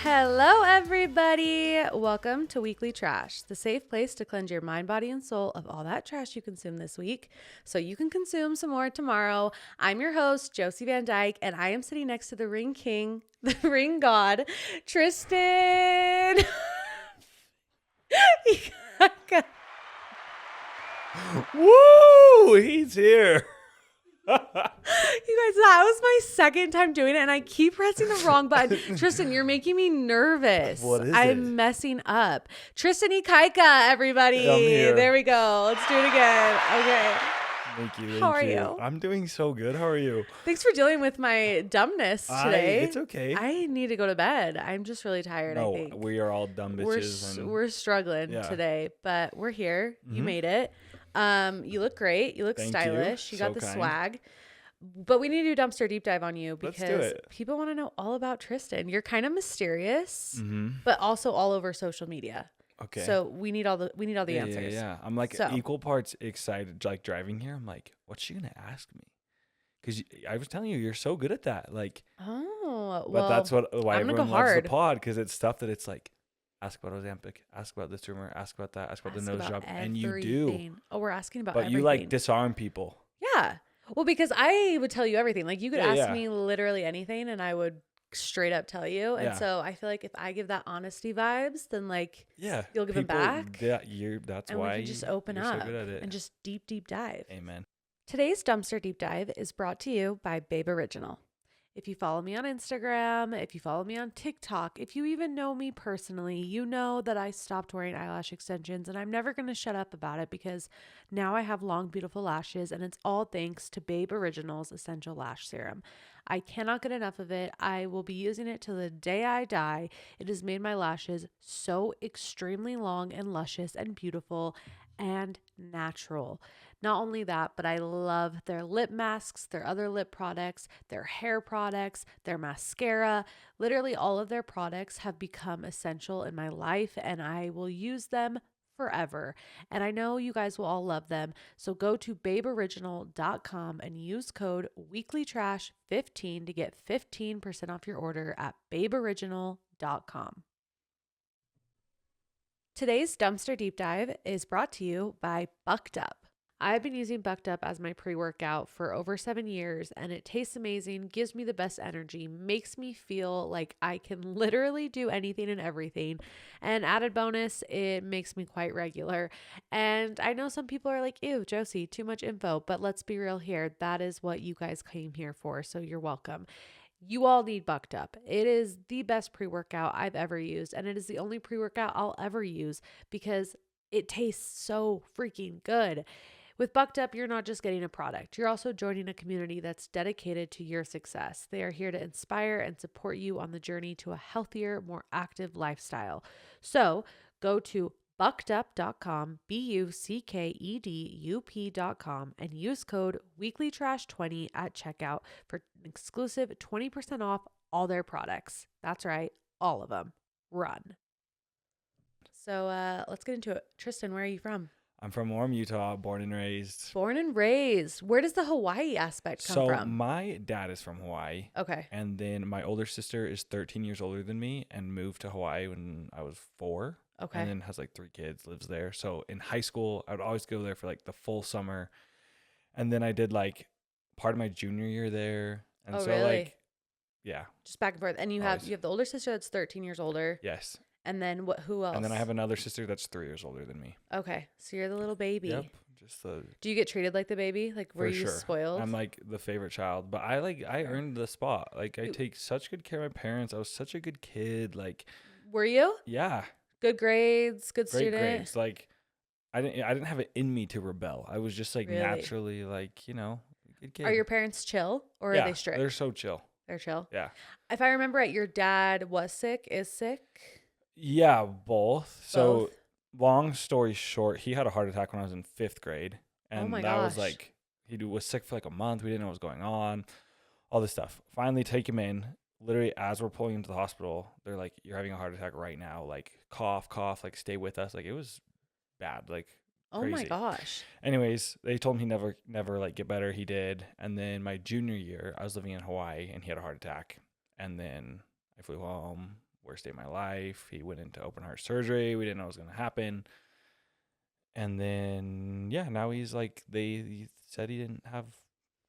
Hello, everybody. Welcome to Weekly Trash, the safe place to cleanse your mind, body, and soul of all that trash you consume this week so you can consume some more tomorrow. I'm your host, Josie Van Dyke, and I am sitting next to the ring king, the ring god, Tristen. Woo! He's here. You guys, that was my second time doing it, and I keep pressing the wrong button. Tristen, you're making me nervous. What is I'm it? messing up. Tristans IKAIKA, everybody. I'm here. There we go. Let's do it again. Okay. Thank you. How are you? I'm doing so good. How are you? Thanks for dealing with my dumbness today. It's okay. I need to go to bed. I'm just really tired, I No, think. we are all dumb bitches. We're struggling Yeah. today, but we're here. You Mhm. made it. You look great. You look Thank you. stylish. You got So the kind. swag. But we need to do a dumpster deep dive on you Let's do because it. people want to know all about Tristen. You're kind of mysterious, Mm-hmm. but also all over social media. Okay. So we need all the answers. Yeah. I'm like So- equal parts excited, like driving here. I'm like, what's she gonna ask me? Because I was telling you, you're so good at that. Like, Oh, but well, that's why I'm gonna everyone go loves hard. the pod, because it's stuff that it's like, ask about Ozempic, ask about this rumor, ask about that, ask about the nose job, and you do. everything. Oh, we're asking about But everything. you like disarm people. Yeah. Well, because I would tell you everything. Like you could Yeah, ask yeah. me literally anything and I would straight up tell you. And Yeah. so I feel like if I give that honesty vibes, then like Yeah. You'll give 'em back? That's and why we can just open you're up so good at it. and just deep dive. Amen. Today's dumpster deep dive is brought to you by Babe Original. If you follow me on Instagram, if you follow me on TikTok, if you even know me personally, you know that I stopped wearing eyelash extensions, and I'm never going to shut up about it because now I have long, beautiful lashes, and it's all thanks to Babe Original's Essential Lash Serum. I cannot get enough of it. I will be using it till the day I die. It has made my lashes so extremely long and luscious and beautiful and natural. Not only that, but I love their lip masks, their other lip products, their hair products, their mascara. Literally all of their products have become essential in my life and I will use them forever. And I know you guys will all love them. So go to babeoriginal.com and use code weeklytrash15 to get 15% off your order at babeoriginal.com. Today's dumpster deep dive is brought to you by Bucked Up. I've been using Bucked Up as my pre-workout for over 7 years and it tastes amazing, gives me the best energy, makes me feel like I can literally do anything and everything. And added bonus, it makes me quite regular. And I know some people are like, ew, Josie, too much info, but let's be real here. That is what you guys came here for, so you're welcome. You all need Bucked Up. It is the best pre-workout I've ever used, and it is the only pre-workout I'll ever use because it tastes so freaking good. With Bucked Up, you're not just getting a product. You're also joining a community that's dedicated to your success. They are here to inspire and support you on the journey to a healthier, more active lifestyle. So go to buckedup.com, BUCKEDUP.com, and use code weeklytrash20 at checkout for an exclusive 20% off all their products. That's right, all of them. Run. So let's get into it. Tristen, where are you from? I'm from Orem, Utah, born and raised. Born and raised. Where does the Hawaii aspect come from? My dad is from Hawaii. Okay. And then my older sister is 13 years older than me and moved to Hawaii when I was 4. Okay. And then has like 3 kids, lives there. So in high school, I would always go there for like the full summer. And then I did like part of my junior year there. And Oh, so really? like, yeah. Just back and forth. And you have the older sister that's 13 years older. Yes. And then who else? And then I have another sister that's 3 years older than me. Okay. So you're the little baby. Yep. Just the Do you get treated like the baby? Like were For you sure. spoiled? I'm like the favorite child, but I earned the spot. Like I take such good care of my parents. I was such a good kid. Like, Were you? yeah, Good grades, good great student. grades. Like I didn't have it in me to rebel. I was just like Really? naturally like, a good kid. Are your parents chill or yeah, are they strict? They're so chill. They're chill. Yeah. If I remember right, your dad is sick. Yeah, both. So Both? long story short, he had a heart attack when I was in 5th grade. And my that was gosh. like he was sick for like a month. We didn't know what was going on. All this stuff. Finally take him in. Literally as we're pulling him to the hospital, they're like, you're having a heart attack right now. Like cough, like stay with us. Like it was bad. Like Oh my crazy. gosh. Anyways, they told him he never like get better. He did. And then my junior year, I was living in Hawaii and he had a heart attack. And then I flew home, worst day of my life. He went into open heart surgery. We didn't know it was going to happen. And then, yeah, now he's like, he said he didn't have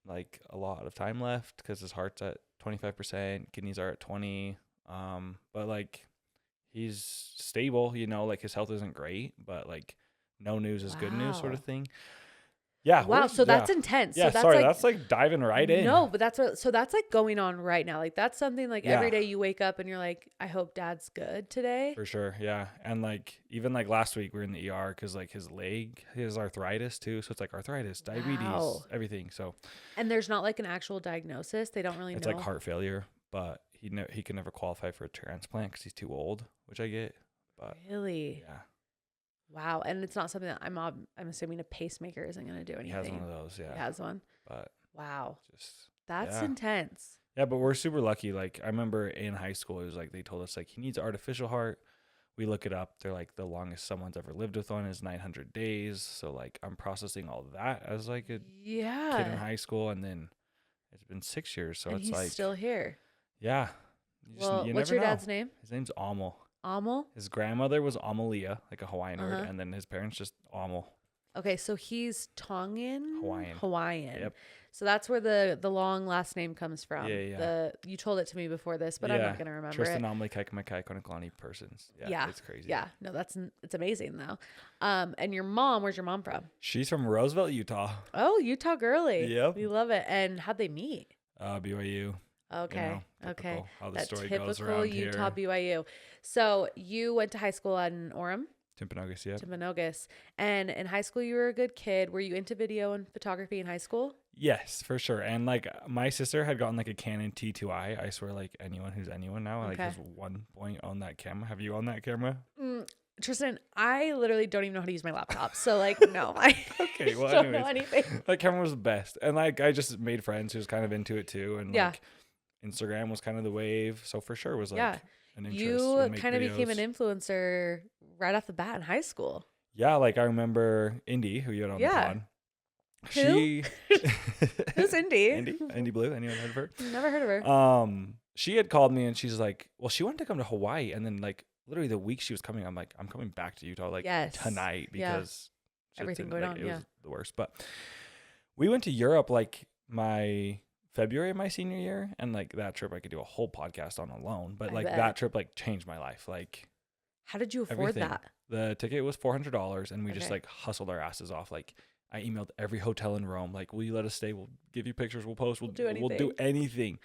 like a lot of time left because his heart's at 25%, kidneys are at 20. But like, he's stable, you know, like his health isn't great, but like no news is good news sort of Wow. thing. Yeah. Wow. So that's intense. Yeah. So that's Sorry. like, That's like diving right in. no, but so that's like going on right now. Like that's something like Yeah. every day you wake up and you're like, I hope dad's good today. For sure. Yeah. And like, even like last week we were in the ER because like his leg, he has arthritis too. So it's like arthritis, diabetes, Wow. everything. So, And there's not like an actual diagnosis. They don't really it's know. like heart failure, but he can never qualify for a transplant because he's too old, which I get. But Really? yeah, Wow. And it's not something that I'm assuming a pacemaker isn't going to do anything. he has one of those. Yeah. He has one. But Wow. just That's yeah. intense. Yeah, but we're super lucky. Like I remember in high school, it was like they told us like he needs artificial heart. We look it up. They're like the longest someone's ever lived with one is 900 days. So like I'm processing all that as like a kid in Yeah. high school, and then it's been 6 years. So And it's he's like still here. yeah. Well, You what's never your know. dad's name? His name's Amel. Amel? His grandmother was Amalia, like a Hawaiian word, Uh-huh. and then his parents just Amel. Okay, so he's Tongan? Hawaiian. Hawaiian. Yep. So that's where the long last name comes from. Yeah. You told it to me before this, but I'm not going to remember Tristan, it. Amelie, IKAIKA, Konakalani persons. Yeah. It's crazy. Yeah. No, it's amazing though. And your mom, where's your mom from? She's from Roosevelt, Utah. Oh, Utah girly. Yep. We love it. And how'd they meet? BYU. Okay. Typical, Okay. how the That story goes typical around Utah here. BYU. So you went to high school in Orem? Timpanogos, yep. Timpanogos. And in high school, you were a good kid. Were you into video and photography in high school? Yes, for sure. And like my sister had gotten like a Canon T2i. I swear, like anyone who's anyone now, like Okay. has 1 point on that camera. Have you on that camera? Tristan, I literally don't even know how to use my laptop. So like, no, I Okay, well, don't know anyways. anything. That camera was the best. And like I just made friends who was kind of into it too. And Yeah. like Instagram was kind of the wave. So for sure was like Yeah. an interest. You to make kind of became an videos. influencer right off the bat in high school. Yeah, like I remember Indy, who you had on the Yeah. pod. Who? Who's Indy? Indy Blue. Anyone heard of her? Never heard of her. She had called me and she's like, well, she wanted to come to Hawaii, and then like literally the week she was coming, I'm like, I'm coming back to Utah like Yes. tonight Yeah. because shit's Everything going on, it yeah. was the worst. But we went to Europe like my February of my senior year, and like that trip I could do a whole podcast on alone. But I like bet. that trip like changed my life. Like How did you afford everything. that? The ticket was $400, and we just Okay. like hustled our asses off. Like I emailed every hotel in Rome, like, will you let us stay? We'll give you pictures. We'll post. We'll do anything.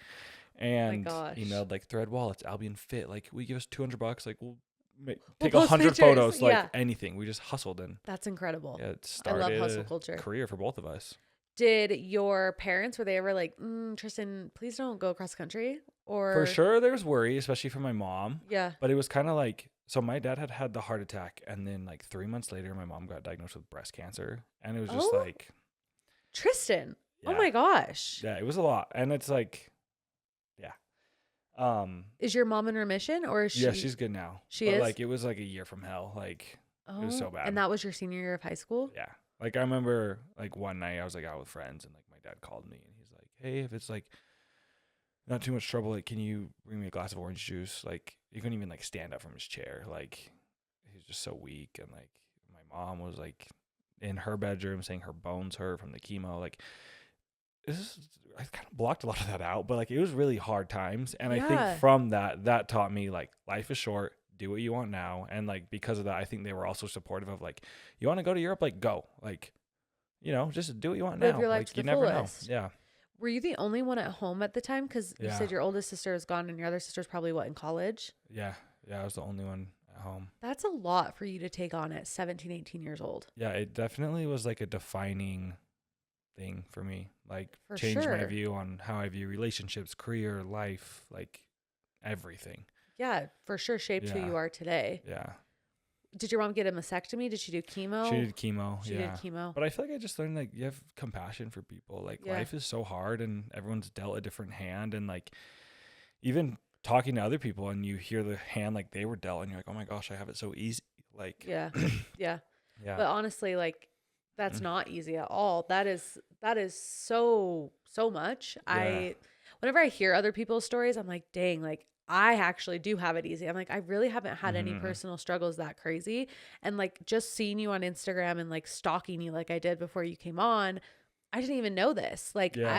And gosh. emailed like Thread Wallets, Albion Fit. Like, will you give us $200? Like, we'll post take 100 pictures. photos. Like Yeah. anything. We just hustled, and That's incredible. yeah, it I started love hustle a culture. career for both of us. Did your parents, were they ever like, Tristan, please don't go across country? Or For sure, there was worry, especially for my mom. Yeah. But it was kind of like, so my dad had the heart attack, and then like 3 months later, my mom got diagnosed with breast cancer, and it was just Oh. like, Tristan. Oh yeah. my gosh. Yeah, it was a lot. And it's like, yeah. Is your mom in remission or is she? Yeah, she's good now. She But is? like, it was like a year from hell. Like, Oh, it was so bad. And that was your senior year of high school? yeah. Like, I remember like one night I was like out with friends, and like my dad called me, and he's like, hey, if it's like not too much trouble, like, can you bring me a glass of orange juice? Like, he couldn't even like stand up from his chair. Like, he was just so weak. And like, my mom was like in her bedroom saying her bones hurt from the chemo. Like, I kind of blocked a lot of that out, but like, it was really hard times. And I Yeah. think from that taught me like life is short, do what you want now. And like, because of that, I think they were also supportive of like, you want to go to Europe, like go, like, you know, just do what you want Live now. your life Like, to you the never fullest. know. Yeah. Were you the only one at home at the time? Because you Yeah. said your oldest sister is gone and your other sister's probably in college? Yeah. I was the only one at home. That's a lot for you to take on at 17, 18 years old. Yeah. It definitely was like a defining thing for me. Like, For changed my sure. view on how I view relationships, career, life, like everything. Yeah, for sure shaped who Yeah. you are today. Yeah. Did your mom get a mastectomy? Did she do chemo? She did chemo. She yeah. did chemo. But I feel like I just learned like you have compassion for people. Like, Yeah. life is so hard, and everyone's dealt a different hand. And like, even talking to other people, and you hear the hand like they were dealt, and you're like, oh my gosh, I have it so easy. Like, Yeah. Yeah. yeah. But honestly, like that's not easy at all. That is so much. Yeah. Whenever I hear other people's stories, I'm like, dang, like I actually do have it easy. I'm like, I really haven't had any Mm-hmm. personal struggles that crazy. And like just seeing you on Instagram and like stalking you like I did before you came on, I didn't even know this. Like Yeah.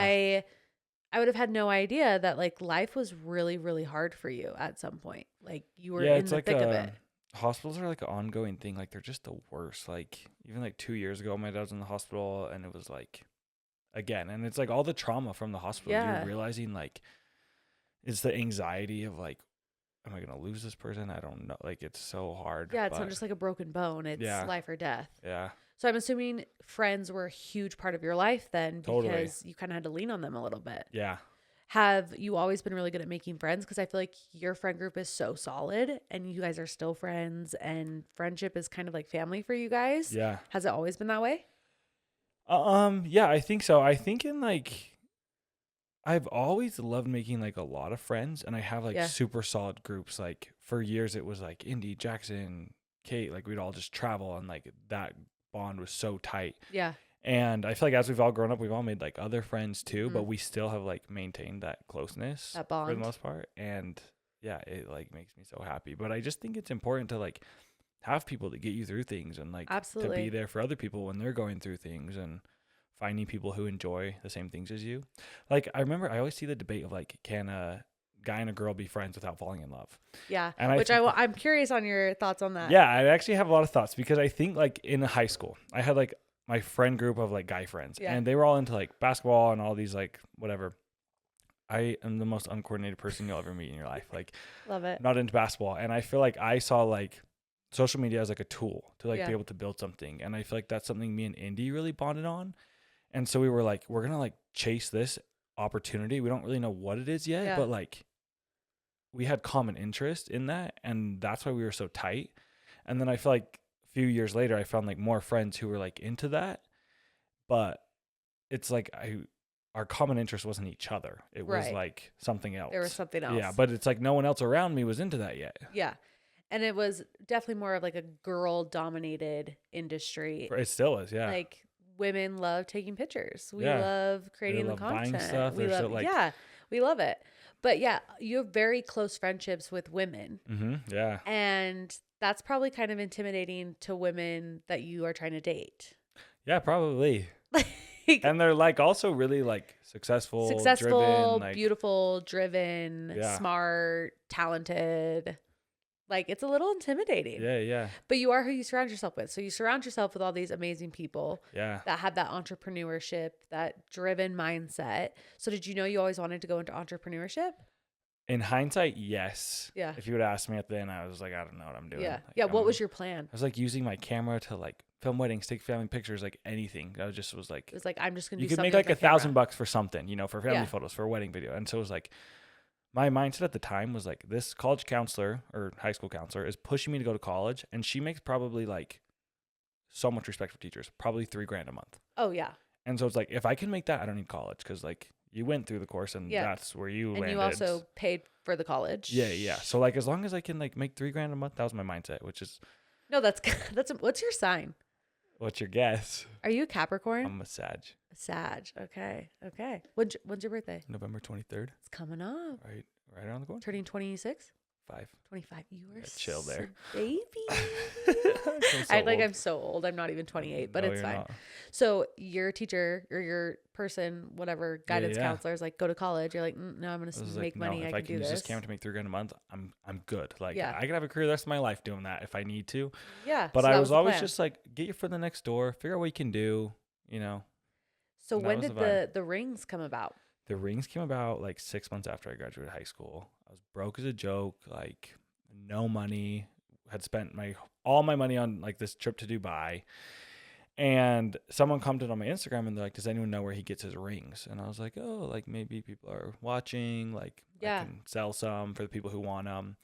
I would have had no idea that like life was really, really hard for you at some point. Like you were Yeah, in it's the like thick of it. hospitals are like an ongoing thing. Like they're just the worst. Like even like 2 years ago, my dad was in the hospital, and it was like again, and it's like all the trauma from the hospital. You're Yeah. realizing like it's the anxiety of like, am I gonna lose this person? I don't know. Like it's so hard. Yeah, it's not But just like a broken bone. It's yeah, life or death. yeah, So I'm assuming friends were a huge part of your life then totally. because you kind of had to lean on them a little bit. Yeah. Have you always been really good at making friends? Because I feel like your friend group is so solid and you guys are still friends and friendship is kind of like family for you guys. Yeah. Has it always been that way? Yeah, I think so. I think in like I've always loved making like a lot of friends, and I have like Yeah. super solid groups. Like for years it was like Indy, Jackson, Kate, like we'd all just travel, and like that bond was so tight. Yeah. And I feel like as we've all grown up, we've all made like other friends too, but Mhm. we still have like maintained that closeness That for the bond. most part. And yeah, it like makes me so happy. But I just think it's important to like have people to get you through things, and like to be Absolutely. there for other people when they're going through things, and finding people who enjoy the same things as you. Like I remember I always see the debate of like, can a guy and a girl be friends without falling in love? Yeah. And Which I'm curious on your thoughts on that. yeah, I actually have a lot of thoughts, because I think like in high school, I had like my friend group of like guy friends, Yeah. and they were all into like basketball and all these like whatever. I am the most uncoordinated person you'll ever meet in your life. Like Love it. not into basketball. And I feel like I saw like social media as like a tool to like Yeah. be able to build something. And I feel like that's something me and Indy really bonded on. And so we were like, we're going to like chase this opportunity. We don't really know what it is yet, Yeah. but like we had common interest in that. And that's why we were so tight. And then I feel like a few years later, I found like more friends who were like into that. But it's like our common interest wasn't each other. It was Right. like something else. There was something else. Yeah, but it's like no one else around me was into that yet. Yeah. And it was definitely more of like a girl dominated industry. It still is, yeah. Like women love taking pictures. We Yeah. love creating love the buying content. stuff. We They're so, love like- yeah, we love it. But yeah, you have very close friendships with women. Yeah. And that's probably kind of intimidating to women that you are trying to date. Yeah, probably. Like, And they're like also really like successful, driven, like, beautiful, driven, Yeah. smart, talented. Like it's a little intimidating. Yeah. But you are who you surround yourself with. So you surround yourself with all these amazing people Yeah. that have that entrepreneurship, that driven mindset. So did you know you always wanted to go into entrepreneurship? In hindsight, yes. Yeah. If you would ask me at the end, I was like, I don't know what I'm doing. Yeah. Like, Yeah. What was your plan? I was like using my camera to like film weddings, take family pictures, like anything. I just was like, It was like, I'm just going to you do could make something like with my $1,000 camera. for something, for family Yeah. photos, for a wedding video. And so it was like, my mindset at the time was like, this college counselor or high school counselor is pushing me to go to college, and she makes probably like so much respect for teachers, probably $3,000 a month. Oh, yeah. And so it's like, if I can make that, I don't need college, because like you went through the course and Yeah. that's where you And landed. you also paid for the college. Yeah. So like, as long as I can like make $3,000 a month, that was my mindset. Which is, No, that's what's your sign? what's your guess? Are you a Capricorn? I'm a Sag. Sag. Okay. When's your birthday? November 23rd. It's coming up. Right around the corner. Turning 26? 5. 25. You are chill there. baby. I'm so I like old. I'm so old. I'm not even 28, but No, it's you're fine. not. So your teacher or your person, whatever guidance yeah. counselor is like, go to college. You're like, no, I'm gonna I was make like, no, money. if I I can can do use this. this camera to make $3,000 a month, I'm good. Like, Yeah. I could have a career the rest of my life doing that if I need to. Yeah. But so I that was the always plan. just like, get your foot in the next door, figure out what you can do. So and that when was did the vibe. the rings come about? The rings came about like 6 months after I graduated high school. I was broke as a joke, like no money. Had spent all my money on like this trip to Dubai. And someone commented on my Instagram and they're like, does anyone know where he gets his rings? And I was like, oh, like maybe people are watching, like Yeah. I can sell some for the people who want them.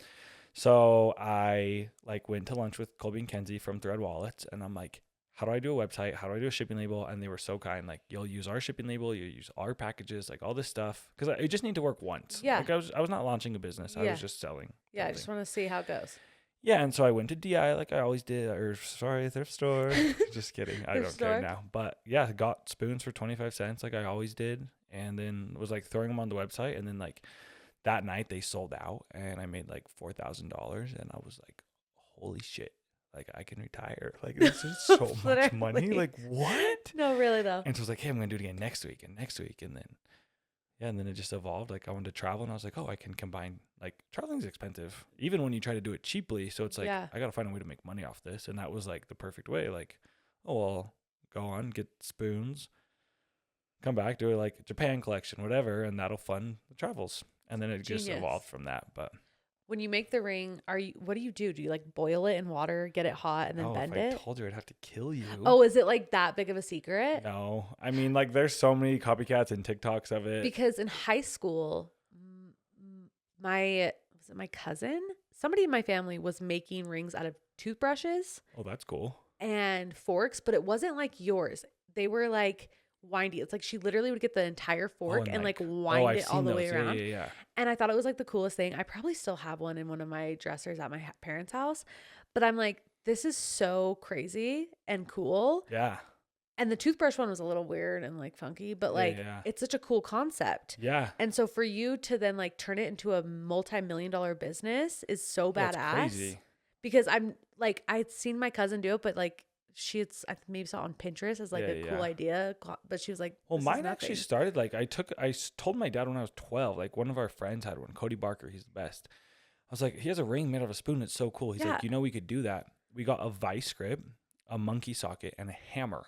So I like went to lunch with Colby and Kenzie from Thread Wallets, and I'm like, how do I do a website? How do I do a shipping label? And they were so kind. Like, you'll use our shipping label, you use our packages, like all this stuff. Cause I just need to work once. Yeah. Like I was not launching a business. I Yeah. was just selling. Yeah, I something. just want to see how it goes. Yeah, and so I went to DI like I always did, thrift store. Just kidding. I Thrift don't store. care now. But yeah, got spoons for 25 cents like I always did, and then was like throwing them on the website, and then like that night they sold out and I made like $4,000 and I was like, holy shit. Like I can retire. Like this is so much money. Literally. Like what? No, really though. And so I was like, hey, I'm going to do it again next week and next week. And then, yeah. And then it just evolved. Like I wanted to travel and I was like, oh, I can combine, like traveling's expensive even when you try to do it cheaply. So it's like, Yeah. I got to find a way to make money off this. And that was like the perfect way. Like, oh, well, go on, get spoons, come back, do it like Japan collection, whatever. And that'll fund the travels. And then it just Genius. evolved from that. But When you make the ring, what do you do? Do you like boil it in water, get it hot, and then bend if it? I told you, I'd have to kill you. Oh, is it like that big of a secret? No. I mean, like there's so many copycats and TikToks of it. Because in high school, was it my cousin? Somebody in my family was making rings out of toothbrushes Oh, that's cool. and forks, but it wasn't like yours. They were like windy. It's like she literally would get the entire fork and like wind I've it all seen the way those. around. Yeah. And I thought it was like the coolest thing. I probably still have one in one of my dressers at my parents' house, but I'm like, this is so crazy and cool. Yeah. And the toothbrush one was a little weird and like funky, but like it's such a cool concept. Yeah. And so for you to then like turn it into a multi-million-dollar business is so badass. It's crazy. Because I'm like, I'd seen my cousin do it, but like I maybe saw it on Pinterest as like a cool idea, but she was like, well, mine actually started like I told my dad when I was 12, like one of our friends had one, Cody Barker, he's the best. I was like, he has a ring made out of a spoon. It's so cool. He's like, we could do that. We got a vice grip, a monkey socket, and a hammer.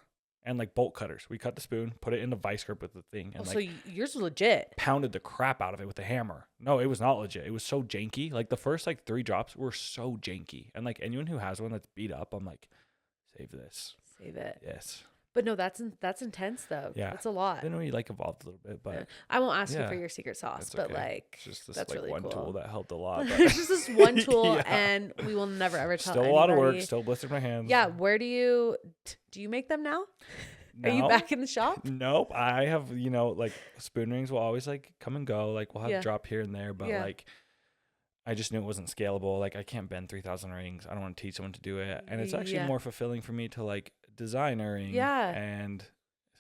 And like bolt cutters. We cut the spoon, put it in the vice grip with the thing. And so yours was legit. Pounded the crap out of it with a hammer. No, it was not legit. It was so janky. Like the first like 3 drops were so janky. And like anyone who has one that's beat up, I'm like, save this. Save it. Yes. But no, that's intense though. Yeah. That's a lot. Then we like evolved a little bit, but I won't ask you for your secret sauce, but okay. like it's just this that's like really one cool. tool that helped a lot. There's just this one tool and we will never ever tell Still anybody. a lot of work, still blistered my hands. Yeah. Where do you make them now? No. Are you back in the shop? Nope. I have, like spoon rings will always like come and go. Like we'll have drop here and there, but like I just knew it wasn't scalable. Like I can't bend 3,000 rings. I don't want to teach someone to do it. And it's actually more fulfilling for me to like design a ring and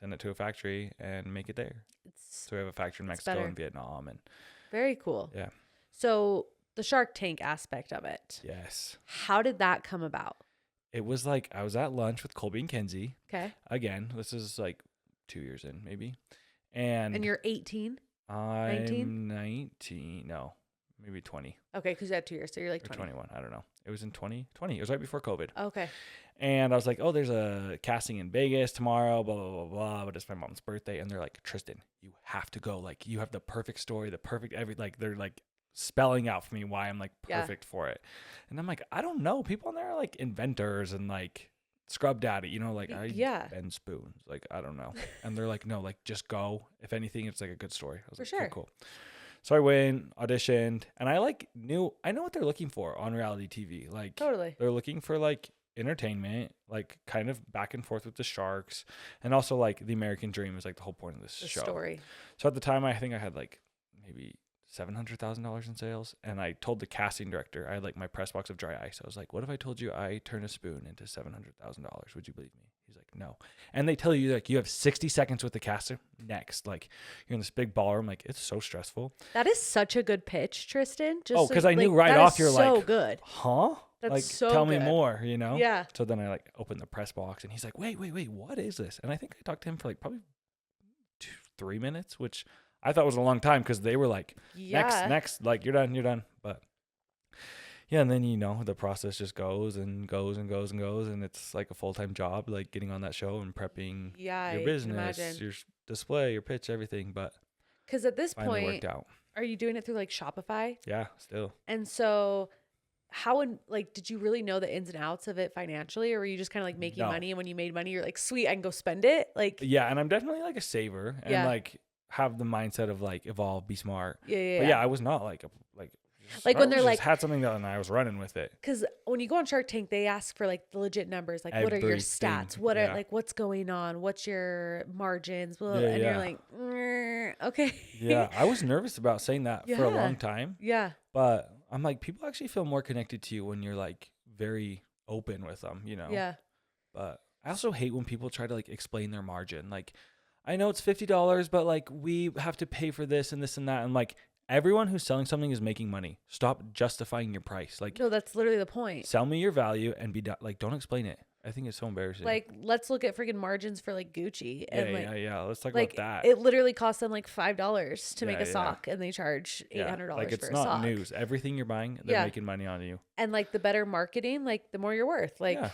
send it to a factory and make it there. So we have a factory in Mexico and Vietnam and very cool. Yeah. So the Shark Tank aspect of it. Yes. How did that come about? It was like I was at lunch with Colby and Kenzie. Okay. Again, this is like 2 years in maybe. And you're 18? I'm 19. No, maybe 20. Okay, because you had 2 years. So you're like 20. 21. I don't know. It was in 2020. It was right before COVID. Okay. And I was like, oh, there's a casting in Vegas tomorrow, blah, blah, blah, blah. But it's my mom's birthday. And they're like, Tristan, you have to go. Like, you have the perfect story, the perfect like, they're like spelling out for me why I'm like perfect for it. And I'm like, I don't know. People in there are like inventors and like scrub daddy, like I bend spoons. Like, I don't know. And they're like, no, like just go. If anything, it's like a good story. I was like, okay, cool. So I went, auditioned, and I know what they're looking for on reality TV. Like totally. They're looking for like entertainment, like kind of back and forth with the sharks, and also like the American dream is like the whole point of this show. Story. So at the time, I think I had like maybe $700,000 in sales, and I told the casting director, I had like my press box of dry ice. I was like, what if I told you I turn a spoon into $700,000? Would you believe me? He's like, no. And they tell you like you have 60 seconds with the caster. Next, like you're in this big ballroom. Like it's so stressful. That is such a good pitch, Tristan. Just because I knew right off you're so like, good. Huh? That's like, so tell good. me more, Yeah. So then I like opened the press box, and he's like, wait, what is this? And I think I talked to him for like probably 2-3 minutes, which I thought was a long time because they were like, next, like you're done. But yeah, and then the process just goes and goes and goes and goes, and it's like a full-time job, like getting on that show and prepping your business, your display, your pitch, everything. But because at this point, worked out. Are you doing it through like Shopify? Yeah, still. And so did you really know the ins and outs of it financially, or were you just kind of like making money, and when you made money you're like, sweet, I can go spend it? Like, yeah, and I'm definitely like a saver and like have the mindset of like evolve, be smart. But yeah, I was not like when they're like had something that and I was running with it. Because when you go on Shark Tank, they ask for like the legit numbers, like what are your stats, what are like what's going on, what's your margins, and you're like, okay. Yeah, I was nervous about saying that for a long time. Yeah, but I'm like, people actually feel more connected to you when you're like very open with them, Yeah. But I also hate when people try to like explain their margin. Like, I know it's $50, but like we have to pay for this and this and that. And like, Everyone who's selling something is making money. Stop justifying your price. Like, No, that's literally the point. sell me your value and be done. Like, don't explain it. I think it's so embarrassing. Like, let's look at freaking margins for like Gucci and like, yeah. Let's talk like about that. it literally costs them like $5 to make Yeah, a sock, and they charge $800 Like, for it's a not sock. news. Everything you're buying, they're making money on you. And like the better marketing, like the more you're worth. Like, Yeah.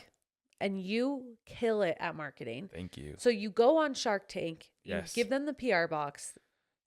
and you kill it at marketing. Thank you. So you go on Shark Tank, you Yes. give them the PR box.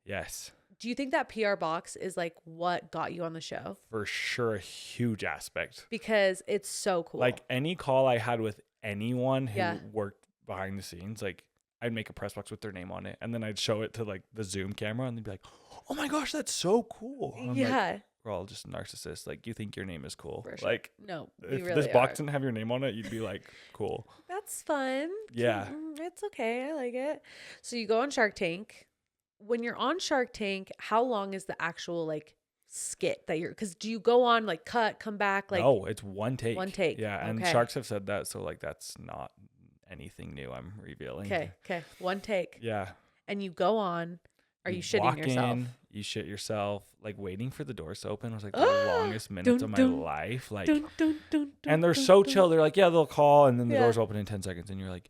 Yes. Do you think that PR box is like what got you on the show? For sure, a huge aspect. Because it's so cool. Like, any call I had with anyone who Yeah. worked behind the scenes, like, I'd make a press box with their name on it, and then I'd show it to like the Zoom camera, and they'd be like, "Oh my gosh, that's so cool!" I'm like, yeah. we're all just narcissists. Like, you think your name is cool? For sure. Like, No, if really this box are. didn't have your name on it, you'd be like, "Cool." That's fun. Yeah. It's okay. I like it. So you go on Shark Tank. When you're on Shark Tank, how long is the actual like skit that you're, because do you go on like cut, come back? Like, No, it's one take. One take. Yeah, and Okay. sharks have said that, so like that's not anything new. I'm revealing. okay. One take. Yeah. And you go on. Are you shitting walk yourself? In, you shit yourself. Like, waiting for the doors to open was like the Ah! longest minutes of my Dun, dun. life. Like, Dun, dun, dun, and they're dun, so dun. chill. They're like, yeah, they'll call, and then the Yeah. doors open in 10 seconds, and you're like,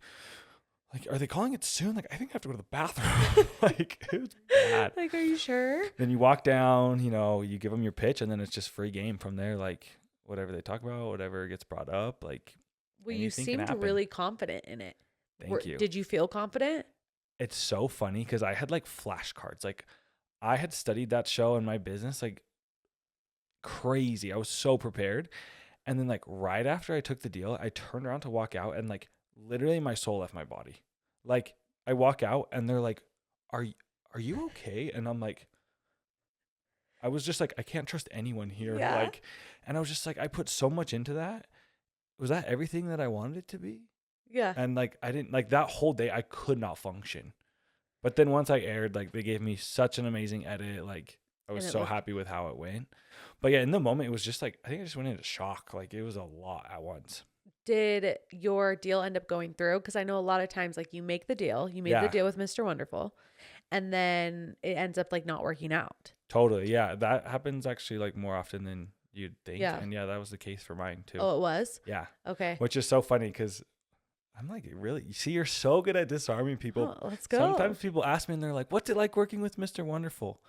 are they calling it soon? Like, I think I have to go to the bathroom. Like, it was bad. Like, are you sure? Then you walk down, you give them your pitch, and then it's just free game from there. Like, whatever they talk about, whatever gets brought up, like, Well, you anything can seemed happen. really confident in it. Thank you. Did you feel confident? It's so funny because I had like flashcards. Like, I had studied that show in my business like crazy. I was so prepared. And then like right after I took the deal, I turned around to walk out, and like literally my soul left my body. Like, I walk out and they're like, are you okay? And I'm like, I was just like, I can't trust anyone here. Yeah. Like, and I was just like, I put so much into that. Was that everything that I wanted it to be? Yeah. And like, I didn't, like, that whole day I could not function. But then once I aired, like, they gave me such an amazing edit. Like, I was so happy with how it went. But yeah, in the moment, it was just like, I think I just went into shock. Like, it was a lot at once. Did your deal end up going through? Because I know a lot of times, like, you make the deal, you made the deal with Mr. Wonderful, and then it ends up like not working out. Totally. Yeah. That happens actually like more often than you'd think. Yeah. And yeah, that was the case for mine too. Oh, it was? Yeah. Okay. Which is so funny because I'm like, really? You see, you're so good at disarming people. Oh, let's go. Sometimes people ask me and they're like, what's it like working with Mr. Wonderful?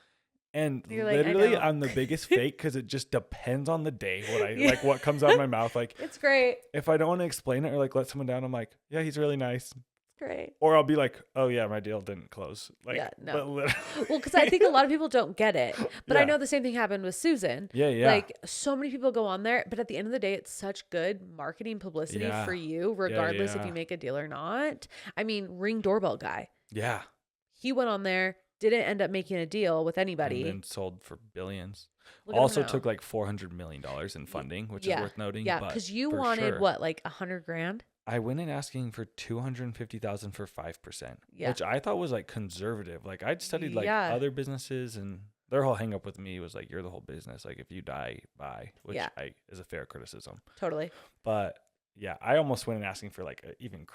And You're like, I literally, know. I'm the biggest fake because it just depends on the day like what comes out of my mouth. Like, It's great. if I don't want to explain it or like let someone down, I'm like, yeah, he's really nice. It's great. Or I'll be like, oh yeah, my deal didn't close. Like, Yeah, no. but literally, Well, because I think a lot of people don't get it. But I Yeah. know the same thing happened with Susan. yeah. Like, so many people go on there, but at the end of the day, it's such good marketing publicity Yeah. for you, regardless if yeah. you make a deal or not. I mean, Ring Doorbell guy. Yeah. He went on there, didn't end up making a deal with anybody. And then sold for billions. Look at him Also now. took like $400 million in funding, which is worth noting. Yeah, but because you for wanted sure. what, like $100,000? I went in asking for $250,000 for 5%, Yeah. which I thought was like conservative. Like, I'd studied like Yeah. other businesses, and their whole hang up with me was like, you're the whole business. Like, if you die, bye, which Yeah. is a fair criticism. Totally. But yeah, I almost went in asking for like an even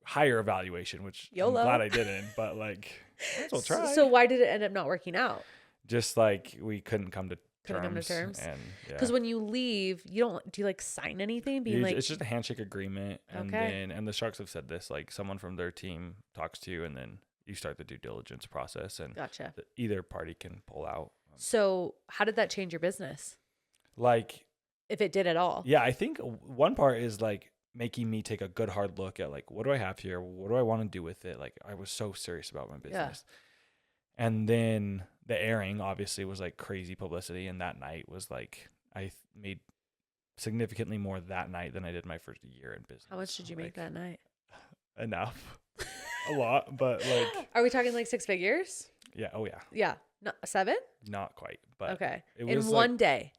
higher evaluation, which YOLO. I'm glad I didn't, but like, might as well try. So why did it end up not working out? Just like we couldn't come to Couldn't come to terms? And yeah. Because when you leave, do you like sign anything? Being like, It's just a handshake agreement, and Okay. then the Sharks have said this, like, someone from their team talks to you, and then you start the due diligence process, and gotcha. either party can pull out. So how did that change your business? Like, If it did at all? yeah, I think one part is like making me take a good hard look at like, what do I have here? What do I want to do with it? Like, I was so serious about my business. And then the airing obviously was like crazy publicity, and that night was like, I made significantly more that night than I did my first year in business. How much did you make that night? Enough. A lot, but like, Are we talking like 6 figures? yeah, oh yeah, Yeah. No, 7? not quite, but Okay. it In was one like day.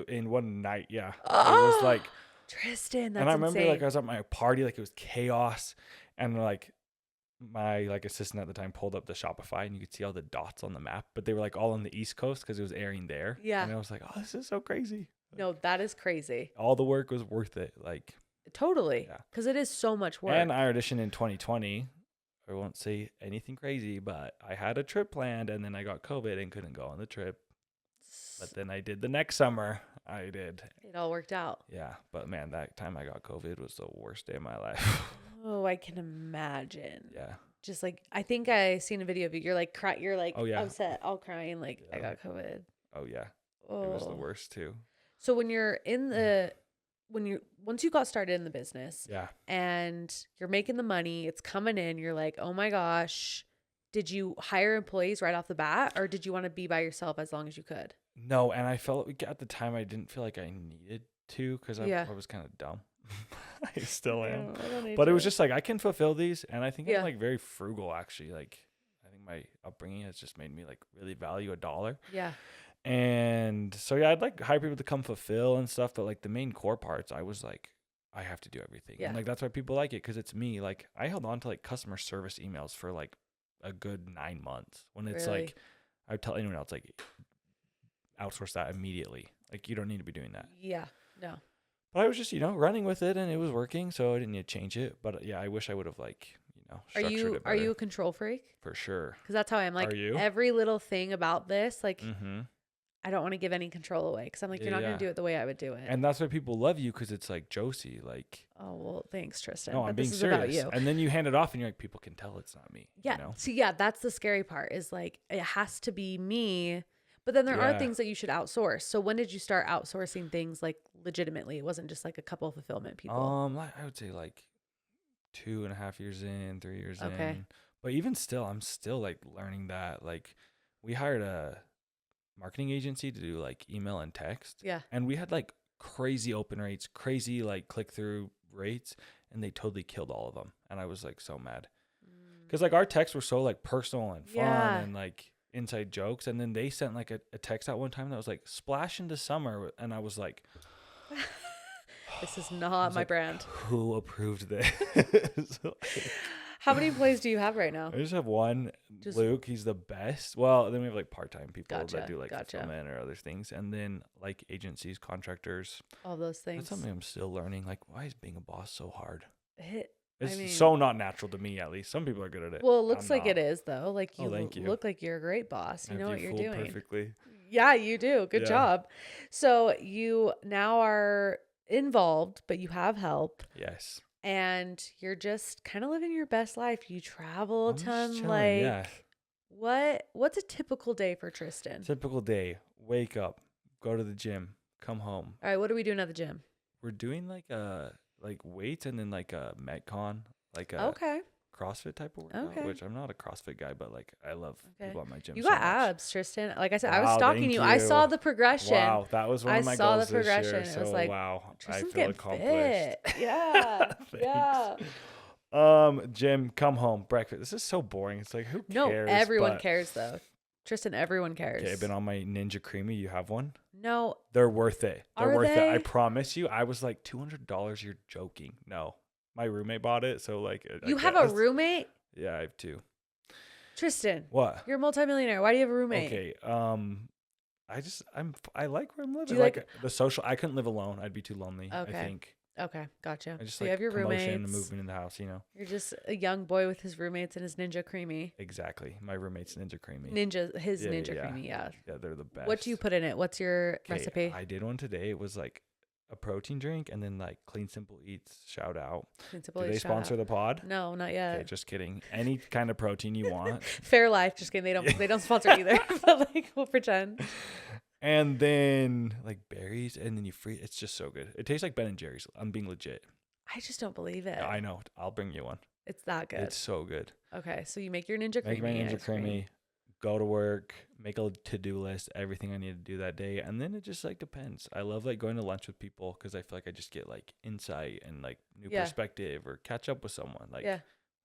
in one night, yeah. It Oh, was like, Tristan, that's and I remember insane. like I was at my party, like it was chaos, and like my like assistant at the time pulled up the Shopify, and you could see all the dots on the map, but they were like all on the East Coast because it was airing there. Yeah. And I was like, oh, this is so crazy. No, that is crazy. All the work was worth it. Like, Totally. Yeah. Because it is so much work. and I auditioned in 2020. I won't say anything crazy, but I had a trip planned, and then I got COVID and couldn't go on the trip. But then I did the next summer. I did. It all worked out. Yeah. But man, that time I got COVID was the worst day of my life. Oh, I can imagine. Yeah. Just like, I think I seen a video of you. You're like, you're like, Oh, yeah. upset, all crying, like, I Yeah. got COVID. Oh yeah. Oh. It was the worst too. So when you're once you got started in the business, Yeah. and you're making the money, it's coming in, you're like, oh my gosh, did you hire employees right off the bat, or did you want to be by yourself as long as you could? No, and I felt like at the time I didn't feel like I needed to because I was kind of dumb. I still am. But it was just like I can fulfill these, and I think I'm like very frugal actually. Like I think my upbringing has just made me like really value $1. Yeah. And so yeah, I'd like hire people to come fulfill and stuff, but like the main core parts, I was like, I have to do everything. Yeah. And like that's why people like it because it's me. Like I held on to like customer service emails for like a good 9 months when it's like I would tell anyone else like outsource that immediately. Like you don't need to be doing that. Yeah. No. But I was just, running with it and it was working, so I didn't need to change it. But yeah, I wish I would have structured it better. Are you a control freak? For sure. Because that's how I am. Like Are you? every little thing about this, like Mm-hmm. I don't want to give any control away because I'm like, you're not going to do it the way I would do it. And that's why people love you because it's like Josie, like. Oh, well, thanks, Tristan. No, I'm being serious. About you. And then you hand it off and you're like, people can tell it's not me. Yeah. See, that's the scary part is like, it has to be me. But then there are things that you should outsource. So when did you start outsourcing things like legitimately? It wasn't just like a couple of fulfillment people. I would say like 2.5 years in, 3 years in. But even still, I'm still like learning that. Like we hired a marketing agency to do like email and text. Yeah. And we had like crazy open rates, crazy like click-through rates, and they totally killed all of them. And I was like so mad. Because like our texts were so like personal and fun and like inside jokes. And then they sent like a text out one time that was like splash into summer. And I was like, this is not my brand. Who approved this? How many employees do you have right now? I just have one, Luke. He's the best. Well, then we have like part-time people that do like fulfillment or other things. And then like agencies, contractors. All those things. That's something I'm still learning. Like, why is being a boss so hard? It's so not natural to me, at least. Some people are good at it. Well, it looks like it is, though. Like you look like you're a great boss. You know what you're doing. Perfectly. Yeah, you do. Good job. So you now are involved, but you have help. Yes. And you're just kind of living your best life. You travel a ton. Like, what's a typical day for Tristan? Typical day. Wake up, go to the gym, come home. All right, what are we doing at the gym? We're doing like weights and then like a Metcon, like a CrossFit type of workout, which I'm not a CrossFit guy, but like I love people at my gym. You got abs, Tristan. Like I said, I was stalking you. I saw the progression. Wow, that was one of my goals this year. It was like, wow, Tristan's I feel accomplished. Fit. Yeah, Gym, come home, breakfast. This is so boring. It's like who cares? No, everyone cares though. Tristan, everyone cares. Okay, I've been on my Ninja Creamy. You have one? No. They're worth it. They're worth they? it. I promise you. I was like $200. You're joking. No. My roommate bought it, so like you have a roommate? Yeah, I have two. Tristan, what? You're a multimillionaire. Why do you have a roommate? Okay, I like where I'm living. Like the social. I couldn't live alone. I'd be too lonely. Okay. I think. Okay, gotcha. I just so like you have your roommates. And movement in the house. You're just a young boy with his roommates and his Ninja Creamy. Exactly. My roommate's Ninja Creamy. Ninja Creamy. Yeah. Yeah, they're the best. What do you put in it? What's your recipe? I did one today. It was like a protein drink and then like Clean Simple Eats. Shout out. Clean Simple Do Eats, they sponsor the pod? No, not yet. Okay, just kidding. Any kind of protein you want. Fairlife. Just kidding. They don't sponsor either. But like we'll pretend. And then like berries, and then you freeze. It's just so good. It tastes like Ben and Jerry's. I'm being legit. I just don't believe it. Yeah, I know. I'll bring you one. It's that good. It's so good. Okay, so you make your Ninja Creamy. Make my Ninja Creamy. Go to work. Make a to-do list. Everything I need to do that day, and then it just like depends. I love like going to lunch with people because I feel like I just get like insight and like new perspective or catch up with someone. Like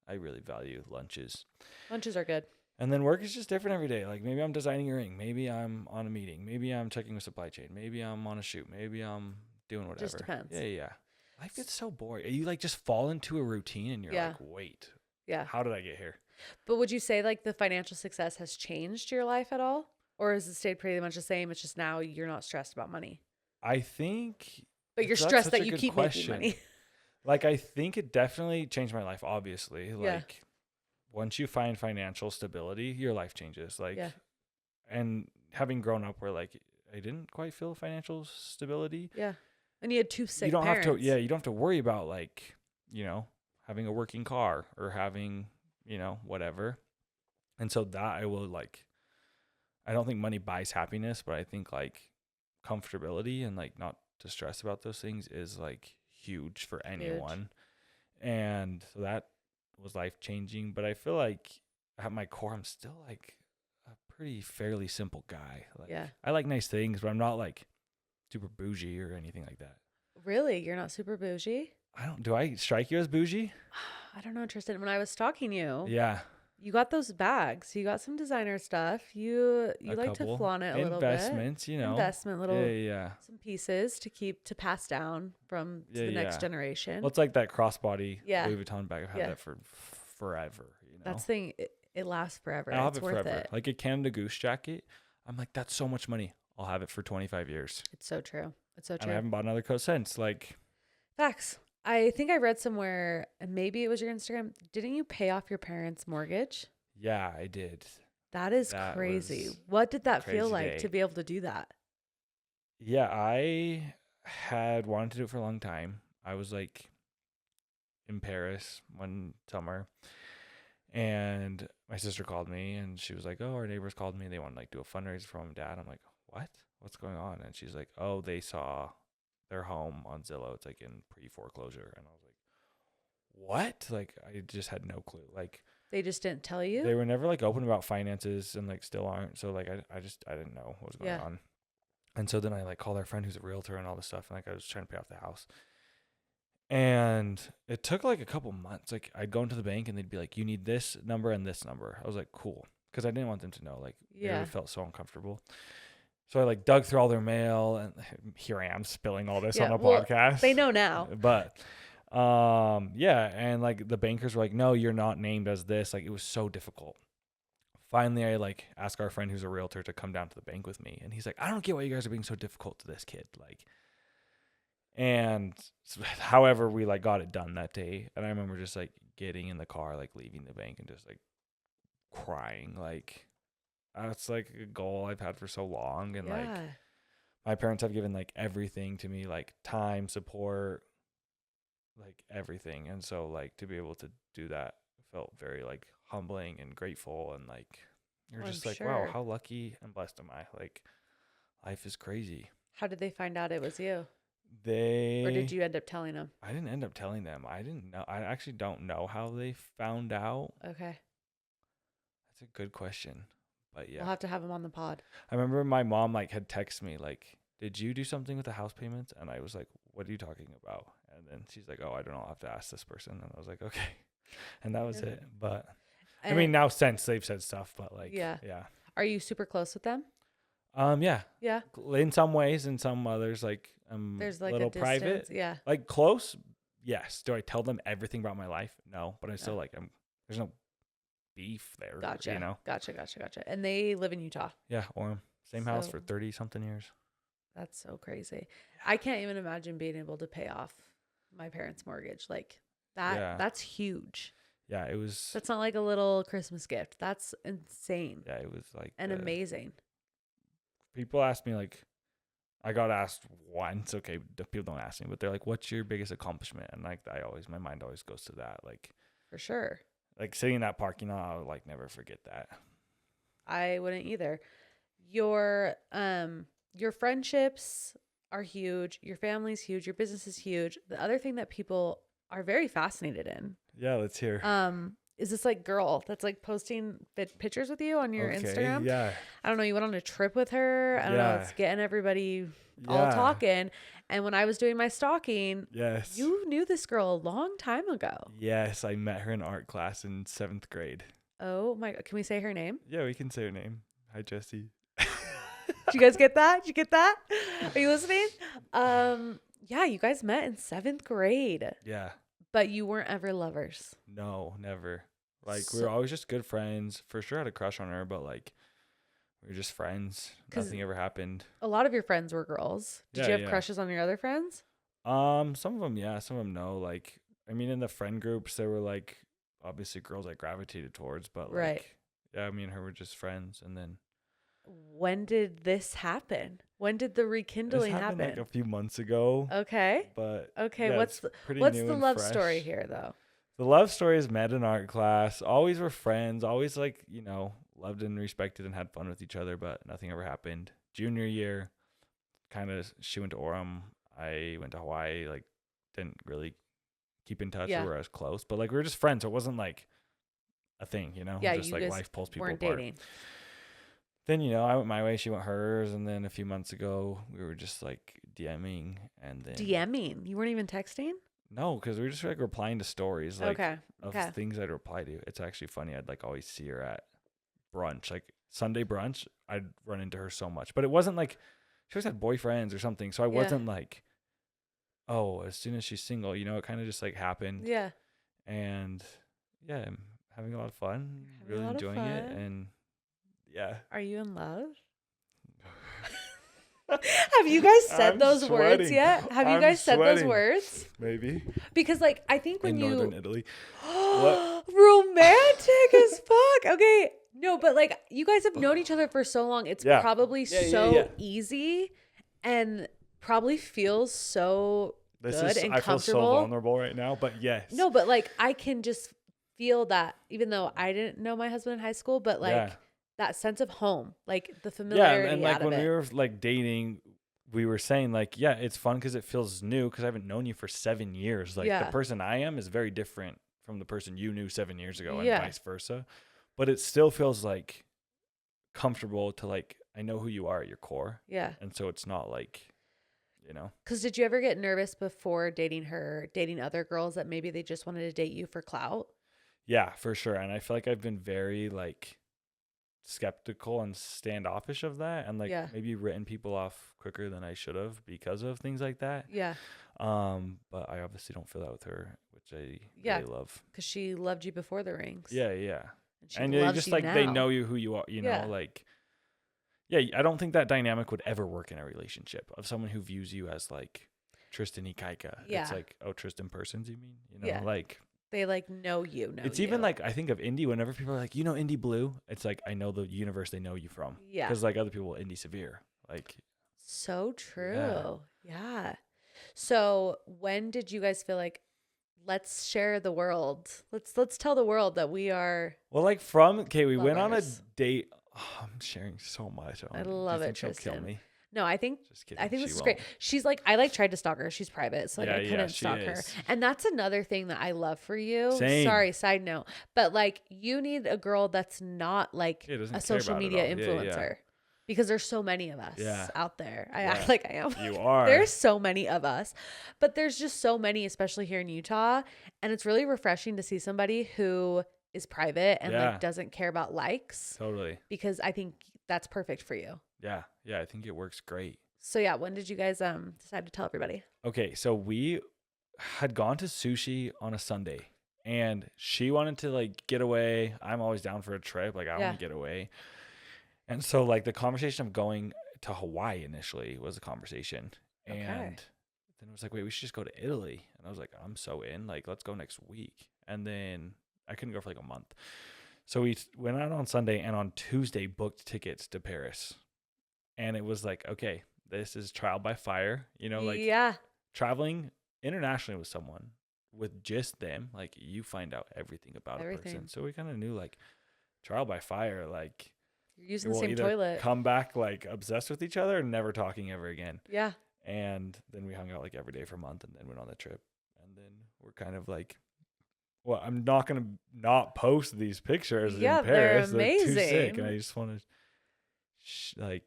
I really value lunches. Lunches are good. And then work is just different every day. Like maybe I'm designing a ring. Maybe I'm on a meeting. Maybe I'm checking a supply chain. Maybe I'm on a shoot. Maybe I'm doing whatever. Just depends. Yeah. Life gets so boring. You like just fall into a routine and you're like, wait. Yeah. How did I get here? But would you say like the financial success has changed your life at all? Or has it stayed pretty much the same? It's just now you're not stressed about money. I think. But you're stressed that you keep making money. Like I think it definitely changed my life, obviously. Like once you find financial stability, your life changes. Like and having grown up where like I didn't quite feel financial stability. Yeah. And you had two sick You don't parents. have to, yeah, you don't have to worry about like, having a working car or having, whatever. And so that I will like, I don't think money buys happiness, but I think like comfortability and like not to stress about those things is like huge for anyone. And so that was life changing. But I feel like at my core, I'm still like a pretty fairly simple guy. Like, Yeah. I like nice things, but I'm not like super bougie or anything like that. Really? You're not super bougie? Do I strike you as bougie? I don't know, Tristan. When I was stalking you, Yeah. you got those bags. You got some designer stuff. You A like to couple flaunt it a little bit. investments, Investment, little Yeah. some pieces to pass down from to the next generation. Well, it's like that crossbody Yeah. Louis Vuitton bag. I've had that for forever. That's the thing. It lasts forever. I'll It's have it worth forever. it. Like a Canada Goose jacket. I'm like, that's so much money. I'll have it for 25 years. It's so true. It's so And true. I haven't bought another coat since. Like, Facts. I think I read somewhere, and maybe it was your Instagram. Didn't you pay off your parents' mortgage? yeah, I did. That is That crazy. was What did that crazy feel like day. to be able to do that? Yeah, I had wanted to do it for a long time. I was like in Paris one summer, and my sister called me, and she was like, "Oh, our neighbors called me. They want to like do a fundraiser for mom and dad." I'm like, "What? What's going on?" And she's like, "Oh, they saw their home on Zillow. It's like in pre-foreclosure." And I was like, "What?" Like, I just had no clue. Like, They just didn't tell you? they were never like open about finances, and like still aren't. So like, I didn't know what was going on. And so then I like called our friend who's a realtor and all this stuff, and like I was trying to pay off the house. And it took like a couple months. Like, I'd go into the bank and they'd be like, "You need this number and this number." I was like, "Cool," because I didn't want them to know. Like, it felt so uncomfortable. So I like dug through all their mail, and here I am spilling all this on a podcast. They know now. But and like the bankers were like, "No, you're not named as this." Like, it was so difficult. Finally, I like asked our friend who's a realtor to come down to the bank with me, and he's like, "I don't get why you guys are being so difficult to this kid." Like, and however, we like got it done that day. And I remember just like getting in the car, like leaving the bank and just like crying. Like, that's like a goal I've had for so long. And like, my parents have given like everything to me, like time, support, like everything. And so like to be able to do that felt very like humbling and grateful. And like, you're just like, wow, how lucky and blessed am I? Like, life is crazy. How did they find out it was you? Or did you end up telling them? I didn't end up telling them. I didn't know. I actually don't know how they found out. Okay. That's a good question. But yeah. We'll have to have them on the pod. I remember my mom like had texted me like, "Did you do something with the house payments?" And I was like, "What are you talking about?" And then she's like, "Oh, I don't know. I'll have to ask this person." And I was like, "Okay." And that was it. But I mean, now since they've said stuff, but like, yeah. Are you super close with them? Yeah. Yeah. In some ways, in some others, like there's like a little private. Yeah. Like close. Yes. Do I tell them everything about my life? No, but I still like there's no beef there. Gotcha. You know. Gotcha. And they live in Utah. Yeah, Orem. Same house for 30 something years. That's so crazy. I can't even imagine being able to pay off my parents' mortgage like that. Yeah. That's huge. Yeah, it was. That's not like a little Christmas gift. That's insane. Yeah, it was like amazing. People ask me like, I got asked once. Okay, people don't ask me, but they're like, "What's your biggest accomplishment?" And like, my mind always goes to that. Like, for sure. Like sitting in that parking lot, I would like never forget that. I wouldn't either. Your friendships are huge. Your family's huge. Your business is huge. The other thing that people are very fascinated in. Yeah, let's hear. Is this like girl that's like posting pictures with you on your Instagram? Yeah. I don't know. You went on a trip with her. I don't know. It's getting everybody all talking. And when I was doing my stalking, yes, you knew this girl a long time ago. Yes, I met her in art class in 7th grade. Oh my God. Can we say her name? Yeah, we can say her name. Hi, Jessie. Did you guys get that? Did you get that? Are you listening? Yeah, you guys met in 7th grade. Yeah. But you weren't ever lovers. No, never. Like, we were always just good friends. For sure, I had a crush on her, but like, we were just friends. Nothing ever happened. A lot of your friends were girls. Did you have crushes on your other friends? Some of them, yeah. Some of them, no. Like, I mean, in the friend groups, there were like obviously girls I gravitated towards, but like, yeah, me and her were just friends. And then when did this happen? When did the This rekindling happened happen? like a few months ago, Okay. but Okay. yeah, What's it's pretty what's new the and love story fresh. here though? The love story is met in art class. Always were friends. Always like, loved and respected and had fun with each other, but nothing ever happened. Junior year, kind of, she went to Orem. I went to Hawaii. Like, didn't really keep in touch or Yeah. were as close, but like we were just friends. So it wasn't like a thing, Yeah, just you like guys life pulls people weren't apart. dating. Then, I went my way, she went hers. And then a few months ago, we were just like DMing and then. DMing? You weren't even texting? No, because we were just like replying to stories like Okay. of Okay. things I'd reply to. It's actually funny. I'd like always see her at brunch, like Sunday brunch. I'd run into her so much, but it wasn't like she always had boyfriends or something. So I Yeah. wasn't like, oh, as soon as she's single, it kind of just like happened. Yeah. And yeah, I'm having a lot of fun, Having a really lot of enjoying it. fun. And yeah. Are you in love? Have you guys said I'm those words sweating. yet? Have you I'm guys said those sweating. words? Maybe Because like I think when in you northern Italy. What? romantic as fuck. Okay. No, but like you guys have known each other for so long. It's Yeah. probably Yeah, yeah, so yeah. easy and probably feels so This good is and I feel so comfortable. vulnerable right now, but yes. No, but like I can just feel that even though I didn't know my husband in high school, but like Yeah. that sense of home, like the Yeah, familiarity and like out of when it. we were like dating, we were saying like, yeah, it's fun because it feels new because I haven't known you for 7 years. Like Yeah. the person I am is very different from the person you knew 7 years ago and Yeah. vice versa. But it still feels like comfortable to like, I know who you are at your core. Yeah. And so it's not like, Because did you ever get nervous before dating her, dating other girls that maybe they just wanted to date you for clout? Yeah, for sure. And I feel like I've been very like skeptical and standoffish of that and like Yeah. maybe written people off quicker than I should have because of things like that. Yeah. But I obviously don't feel that with her, which I Yeah. really love. Because she loved you before the rings. Yeah, yeah. And she And loves just you like now. they know you who you are, Yeah. like yeah, I don't think that dynamic would ever work in a relationship of someone who views you as like Tristan IKAIKA. Yeah. It's like, oh, Tristan persons, you mean? Yeah. Like They like know you. it's even like I think of indie whenever people are like, indie blue, it's like I know the universe they know you from. Yeah. Because like other people indie severe. Like So true. Yeah. So when did you guys feel like let's share the world? Let's tell the world that we are. well, like we went on a Lovers. date. Oh, I'm sharing so much. I Do you love it, think she'll kill Tristan. me? No, I think Just kidding. this she is won't. great. She's like, I like tried to stalk her. She's private. So like Yeah, I yeah, couldn't she stalk her. is. And that's another thing that I love for you. Same. Sorry, side note. But like you need a girl that's not like Yeah, doesn't a care social about it media all. Yeah, influencer. yeah. Because there's so many of us Yeah. out there. I Yeah. act like I am. You are. There's so many of us. But there's just so many, especially here in Utah. And it's really refreshing to see somebody who is private and Yeah. like doesn't care about likes. Totally. Because I think that's perfect for you. Yeah. Yeah. I think it works great. So yeah, when did you guys decide to tell everybody? Okay. So we had gone to sushi on a Sunday and she wanted to like get away. I'm always down for a trip. Like I Yeah. want to get away. And so like the conversation of going to Hawaii initially was a conversation. Okay. And then it was like, wait, we should just go to Italy. And I was like, I'm so in. Like, let's go next week. And then I couldn't go for like a month. So we went out on Sunday and on Tuesday booked tickets to Paris. And it was like, okay, this is trial by fire. Like yeah. traveling internationally with someone, with just them, like you find out everything about a Everything. person. So we kind of knew like trial by fire, like You're using the we'll same either toilet. come back like obsessed with each other and never talking ever again. Yeah. And then we hung out like every day for a month and then went on the trip. And then we're kind of like, well, I'm not going to not post these pictures Yeah, in they're Paris. They're too sick. amazing. And I just want to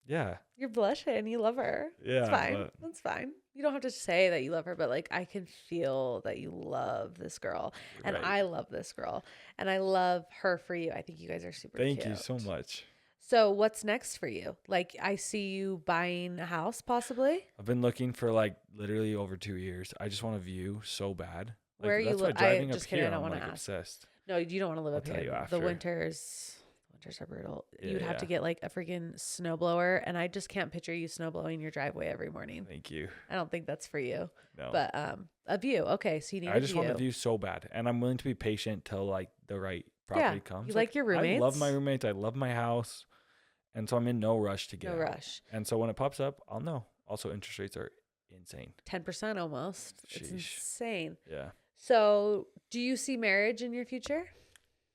yeah. You're blushing. You love her. Yeah. It's fine. but- That's fine. You don't have to say that you love her, but like I can feel that you love this girl. And right. I love this girl. And I love her for you. I think you guys are super Thank cute. you so much. So what's next for you? Like I see you buying a house possibly. I've been looking for like literally over 2 years. I just want a view so bad. Like, Where are you that's why li- driving just up kidding, I here, don't I'm wanna like ask. obsessed. No, you don't want to live I'll up tell here. you The after. winters are brutal. Yeah, You'd have to yeah. get like a freaking snowblower, and I just can't picture you snow blowing your driveway every morning. Thank you. I don't think that's for you. No. But a view. Okay, so you need I a just view. want a view so bad. And I'm willing to be patient till like the right property comes. You like your I love roommates? my roommates. I love my house. And so I'm in no rush to get No out. rush. And so when it pops up, I'll know. Also, interest rates are insane. 10% almost. It's Sheesh. insane. Yeah. So do you see marriage in your future?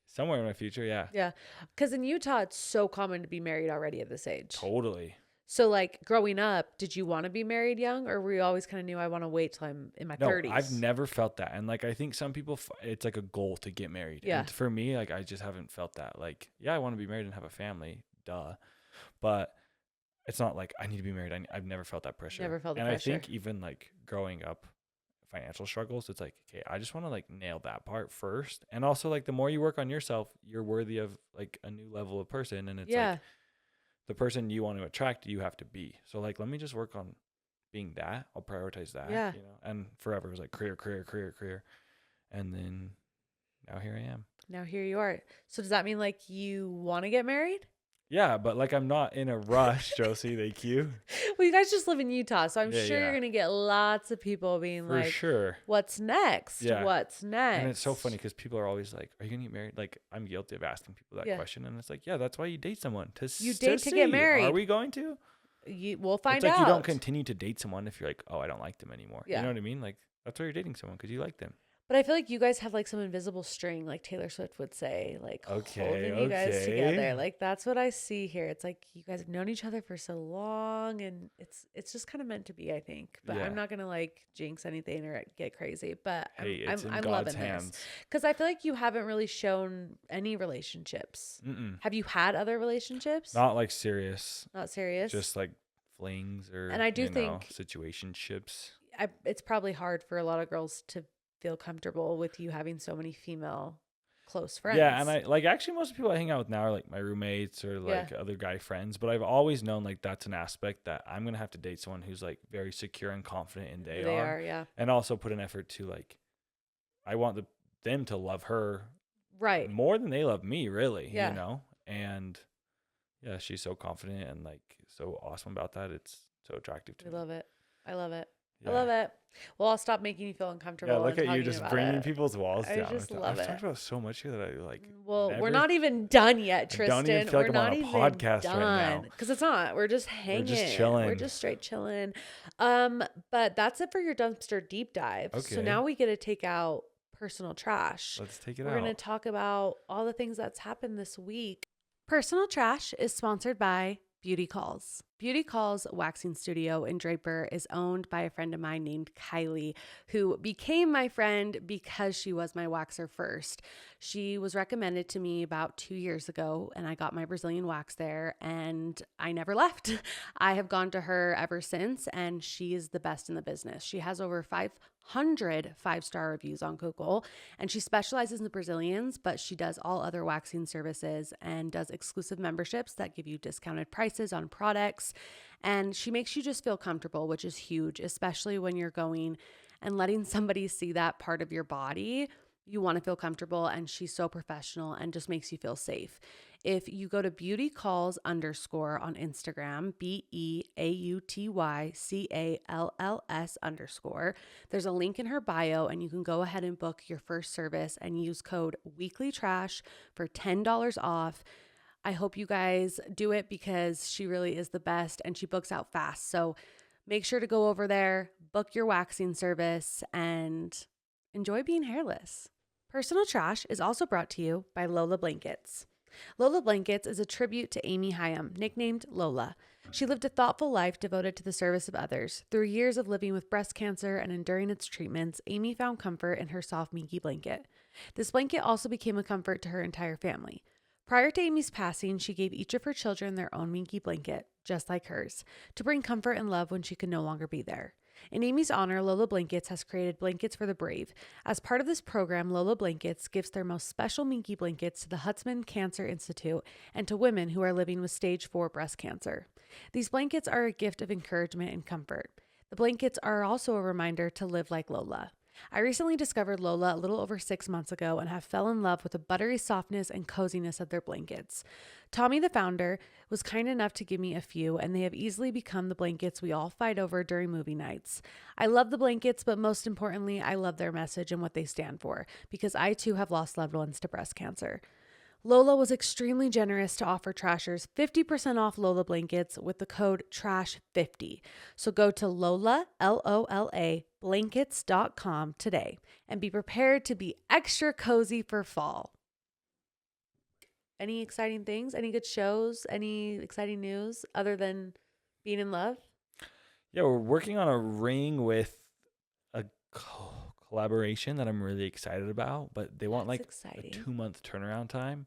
Somewhere in my future, yeah. Yeah. Because in Utah, it's so common to be married already at this age. Totally. So like growing up, did you want to be married young, or were you always kind of knew I want to wait till I'm in my 30s? I've never felt that. And like, I think some people, it's like a goal to get married. Yeah. And for me, like, I just haven't felt that. Like, yeah, I want to be married and have a family. Duh. But it's not like I need to be married. I've never felt that pressure. Never felt the and pressure. I think even like growing up, financial struggles, it's like, okay, I just want to like nail that part first. And also like the more you work on yourself, you're worthy of like a new level of person. And it's like the person you want to attract, you have to be. So like, let me just work on being that. I'll prioritize that. Yeah. You know, and forever it was like career. And then now here I am. Now here you are. So does that mean like you want to get married? Yeah, but like I'm not in a rush, Josie. Thank you. Well, you guys just live in Utah, so I'm sure Yeah. you're gonna get lots of people being For like, sure. "What's next? Yeah. What's next?" And it's so funny because people are always like, "Are you gonna get married?" Like I'm guilty of asking people that Yeah. question, and it's like, yeah, that's why you date someone You date to get see, married. Are we going to? We'll find It's like out. you don't continue to date someone if you're like, oh, I don't like them anymore. Yeah. You know what I mean? Like that's why you're dating someone because you like them. But I feel like you guys have like some invisible string, like Taylor Swift would say, like holding you guys together. Like that's what I see here. It's like you guys have known each other for so long, and it's just kind of meant to be, I think. But Yeah. I'm not gonna like jinx anything or get crazy. But Hey, it's in I'm God's loving hands. this because I feel like you haven't really shown any relationships. Mm-mm. Have you had other relationships? Not like serious, Not serious. just like flings or And I do think situationships. It's probably hard for a lot of girls to feel comfortable with you having so many female close friends. Yeah, and I like actually most people I hang out with now are like my roommates or Yeah. like other guy friends, but I've always known like that's an aspect that I'm gonna have to date someone who's like very secure and confident in they are, yeah. and also put an effort to like I want them to love her Right. more than they love me, really. Yeah. You know, and yeah, she's so confident and like so awesome about that. It's so attractive to We me. love it. I love it. Yeah. I love it. Well, I'll stop making you feel uncomfortable. Yeah, look and at you talking just about bringing it. people's walls I down. just love I've it. talked about so much here that I like. Well, we're never- not even done yet, I Tristan. don't even feel like we're I'm on not a even podcast right done now. because it's not. We're just hanging. chilling. We're just straight chilling. But that's it for your dumpster deep dive. So Okay. now we get to take out personal trash. Let's take it We're out. going to talk about all the things that's happened this week. Personal Trash is sponsored by Beauty Calls. Beauty Calls Waxing Studio in Draper is owned by a friend of mine named Kylie, who became my friend because she was my waxer first. She was recommended to me about 2 years ago, and I got my Brazilian wax there, and I never left. I have gone to her ever since, and she is the best in the business. She has over 500 five-star reviews on Google, and she specializes in the Brazilians, but she does all other waxing services and does exclusive memberships that give you discounted prices on products. And she makes you just feel comfortable, which is huge, especially when you're going and letting somebody see that part of your body. You want to feel comfortable, and she's so professional and just makes you feel safe. If you go to beautycalls_ on Instagram, BEAUTYCALLS_, there's a link in her bio, and you can go ahead and book your first service and use code weeklytrash for $10 off. I hope you guys do it because she really is the best and she books out fast. So make sure to go over there, book your waxing service, and enjoy being hairless. Personal Trash is also brought to you by Lola Blankets. Lola Blankets is a tribute to Amy Hyam, nicknamed Lola. She lived a thoughtful life devoted to the service of others. Through years of living with breast cancer and enduring its treatments, Amy found comfort in her soft, minky blanket. This blanket also became a comfort to her entire family. Prior to Amy's passing, she gave each of her children their own minky blanket, just like hers, to bring comfort and love when she could no longer be there. In Amy's honor, Lola Blankets has created blankets for the brave. As part of this program, Lola Blankets gives their most special minky blankets to the Huntsman Cancer Institute and to women who are living with stage 4 breast cancer. These blankets are a gift of encouragement and comfort. The blankets are also a reminder to live like Lola. I recently discovered Lola a little over 6 months ago and have fell in love with the buttery softness and coziness of their blankets. Tommy, the founder, was kind enough to give me a few, and they have easily become the blankets we all fight over during movie nights. I love the blankets, but most importantly, I love their message and what they stand for, because I too have lost loved ones to breast cancer. Lola was extremely generous to offer Trashers 50% off Lola Blankets with the code TRASH50. So go to Lola Blankets.com today and be prepared to be extra cozy for fall. Any exciting things? Any good shows? Any exciting news other than being in love? Yeah, we're working on a ring with a collaboration that I'm really excited about, but they want That's like exciting. a 2-month turnaround time.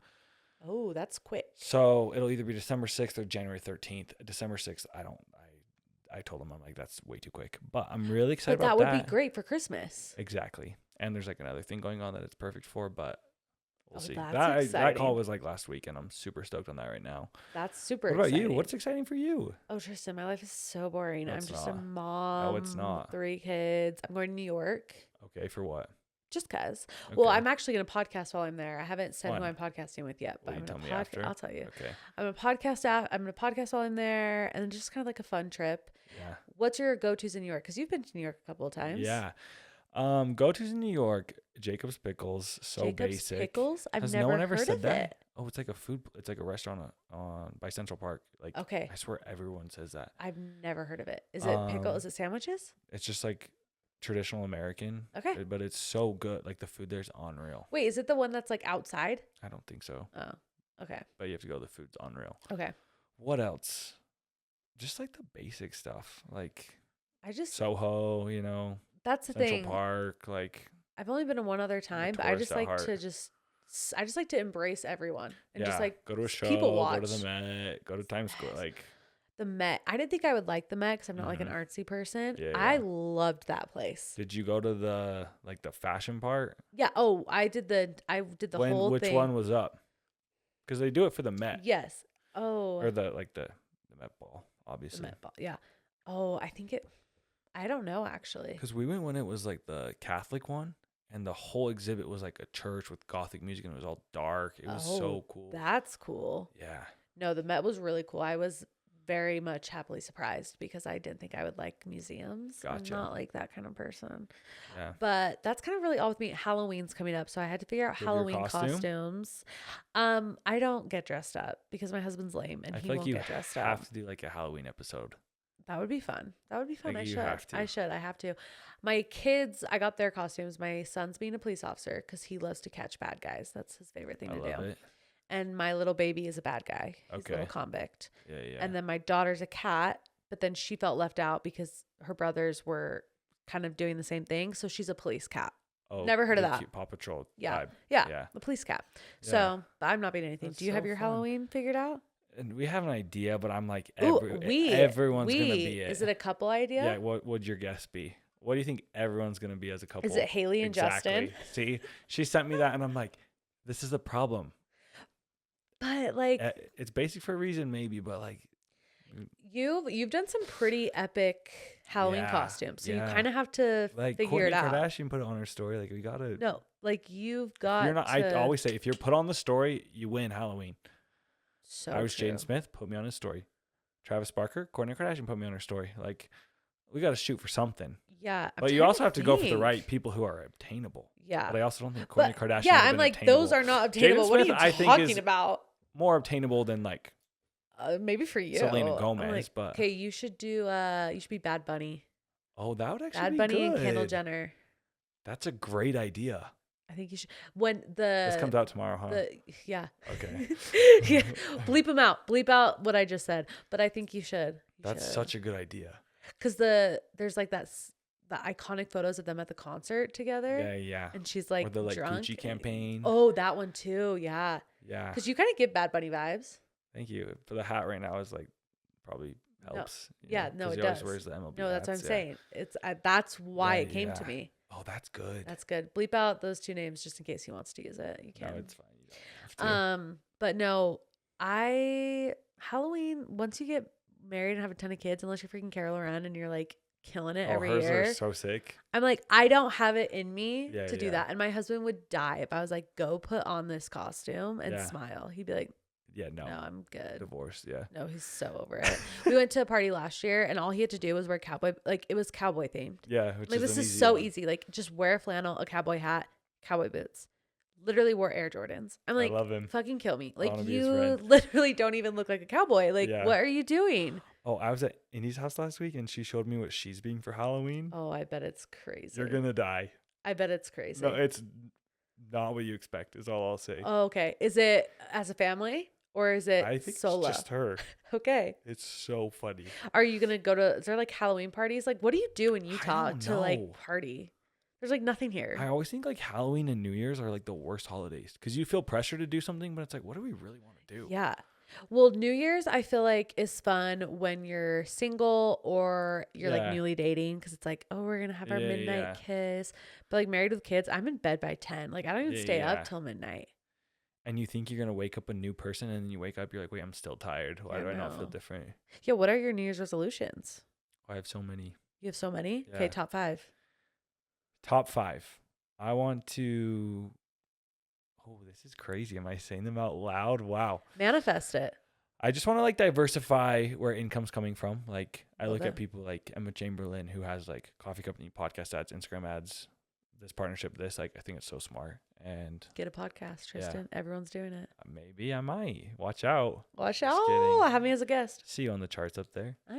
Oh, that's quick. So it'll either be December 6th or January 13th. December 6th, I told them, I'm like, that's way too quick. But I'm really excited But about that that. would be great for Christmas. Exactly. And there's like another thing going on that it's perfect for, but we'll see. That's That exciting. call was like last week, and I'm super stoked on that right now. That's super What about exciting. you? What's exciting for you? Oh, Tristan, my life is so boring. No, I'm it's just not. a mom. No, it's not. 3 kids. I'm going to New York. Okay, for what? Just cause. Okay. Well, I'm actually going to podcast while I'm there. I haven't said Fun. who I'm podcasting with yet, but Will you I'm tell going me to after? I'll tell you. Okay. I'm going to podcast while I'm there, and just kind of like a fun trip. Yeah. What's your go-tos in New York? Because you've been to New York a couple of times. Yeah. Go-tos in New York, Jacob's Pickles. So Jacob's basic. Pickles? I've Has never no one ever heard said of that? it. Oh, it's like a restaurant on by Central Park. Like, Okay. I swear everyone says that. I've never heard of it. Is it pickle? Is it sandwiches? It's just like traditional American. Okay. But it's so good. Like the food there's unreal. Wait, is it the one that's like outside? I don't think so. Oh, okay. But you have to go. The food's unreal. Okay. What else? Just like the basic stuff. Like I just, Soho, you know, that's the Central thing. Park, like I've only been to one other time, but I tourist just at like heart. I just like to embrace everyone and just like go to a show, people go to watch. the Met, go to Times Square, like The Met. I didn't think I would like the Met because I'm not like an artsy person. Yeah, I yeah. loved that place. Did you go to the fashion part? Yeah. Oh, I did the whole Which thing. one was up? Because they do it for the Met. Yes. Oh. Or the Met Ball, the obviously. Met Ball. Yeah. Oh, I don't know actually. Because we went when it was like the Catholic one, and the whole exhibit was like a church with Gothic music, and it was all dark. It was so cool. That's cool. Yeah. No, the Met was really cool. I was very much happily surprised because I didn't think I would like museums. Gotcha. I'm not like that kind of person. Yeah. But that's kind of really all with me. Halloween's coming up, so I had to figure out Do you have your Halloween costume? costumes. I don't get dressed up because my husband's lame and I he feel like won't you get dressed have up. to do like a Halloween episode. That would be fun. That would be fun. Like, I you should. have to. I have to. My kids, I got their costumes. My son's being a police officer because he loves to catch bad guys. That's his favorite thing I to love do. it. And my little baby is a bad guy. He's a Okay. little convict. Yeah, yeah. And then my daughter's a cat, but then she felt left out because her brothers were kind of doing the same thing. So she's a police cat. Never heard of the that. cute Paw Patrol Yeah. vibe. Yeah. Yeah. The police cat. Yeah. So but I'm not being anything. That's Do you have so your fun. Halloween figured out? And we have an idea, but I'm like, Ooh, everyone's gonna be it. Is it a couple idea? Yeah. What would your guess be? What do you think everyone's gonna be as a couple? Is it Haley and Justin? See, she sent me that, and I'm like, this is a problem. But like It's basic for a reason, maybe, but like, you've done some pretty epic Halloween Yeah, costumes. So yeah. you kind of have to like figure Kourtney it out. Kardashian put it on her story. Like, we gotta. No, like you've got You're not. I to- always say, if you're put on the story, you win Halloween. so I was true. Jaden Smith, put me on his story. Travis Barker, Kourtney Kardashian put me on her story. Like, we got to shoot for something. Yeah. I'm But you trying also have to go for the think. right people who are obtainable. Yeah. But I also don't think But, Kourtney Kardashian. yeah, would have I'm been like, obtainable. those are not obtainable. What are you Smith, I think, talking is about? More obtainable than like Maybe for you. Selena I'm Gomez, like, but okay, you should do you should be Bad Bunny. oh, that would actually Bad be Bunny good. and Kendall Jenner. That's a great idea. I think you should when This the comes out tomorrow, huh? yeah. Okay. Yeah. Bleep them out. Bleep out what I just said. But I think you should. That's such a good idea. Because there's like the iconic photos of them at the concert together. Yeah, yeah. And she's like Or the like drunk. Gucci campaign. Oh, that one too. Yeah. Yeah. Because you kind of give Bad Bunny vibes. Thank you. For the hat right now is like probably helps. Yeah, no, 'cause it he always does. wears the MLB No, that's what I'm hats, yeah. saying. It's that's why Yeah, it came to yeah. me. Oh, that's good. That's good. Bleep out those 2 names just in case he wants to use it. You can. No, it's fine. You don't have to. But no, Halloween, once you get married and have a ton of kids, unless you're freaking Carol Loren and you're like killing it every hers year. are so sick. I'm like, I don't have it in me Yeah, to do yeah. that. And my husband would die if I was like, go put on this costume and Yeah. smile. He'd be like, Yeah, no. no, I'm good. Divorced, yeah. No, he's so over it. We went to a party last year and all he had to do was wear cowboy, like it was cowboy themed. Yeah, which Like is this an is easy so one. easy. Like just wear a flannel, a cowboy hat, cowboy boots. literally wore Air Jordans. I'm I like, love him. fucking kill me. I Like, wanna be his you friend. literally don't even look like a cowboy. Like, Yeah. what are you doing? Oh, I was at Indy's house last week and she showed me what she's being for Halloween. Oh, I bet it's crazy. You're gonna die. I bet it's crazy. No, it's not what you expect, is all I'll say. Oh, okay. Is it as a family or is it I think solo? it's just her. Okay. It's so funny. Are you gonna go to? Is there like Halloween parties? Like, what do you do in Utah don't to like know. party? There's like nothing here. I always think like Halloween and New Year's are like the worst holidays because you feel pressure to do something, but it's like, what do we really want to do? Yeah. Well, New Year's I feel like is fun when you're single or you're like Yeah. newly dating because it's like, oh, we're gonna have our Yeah, midnight yeah. kiss. But like married with kids, I'm in bed by 10. Like I don't even Yeah, stay yeah. up till midnight. And you think you're gonna wake up a new person, and then you wake up, you're like, wait, I'm still tired. Why Yeah, do I not feel no. different? Yeah. What are your New Year's resolutions? I have so many. You have so many. Yeah. Okay, top 5. Top 5. I want to. Oh, this is crazy. Am I saying them out loud? Wow. Manifest it. I just want to like diversify where income's coming from. Like I Love look it. at people like Emma Chamberlain who has like coffee company, podcast ads, Instagram ads, this partnership, this, like I think it's so smart. And Get a podcast, Tristan. Everyone's doing it. maybe I might. Watch out. Watch Just out. kidding. Have me as a guest. See you on the charts up there. Oh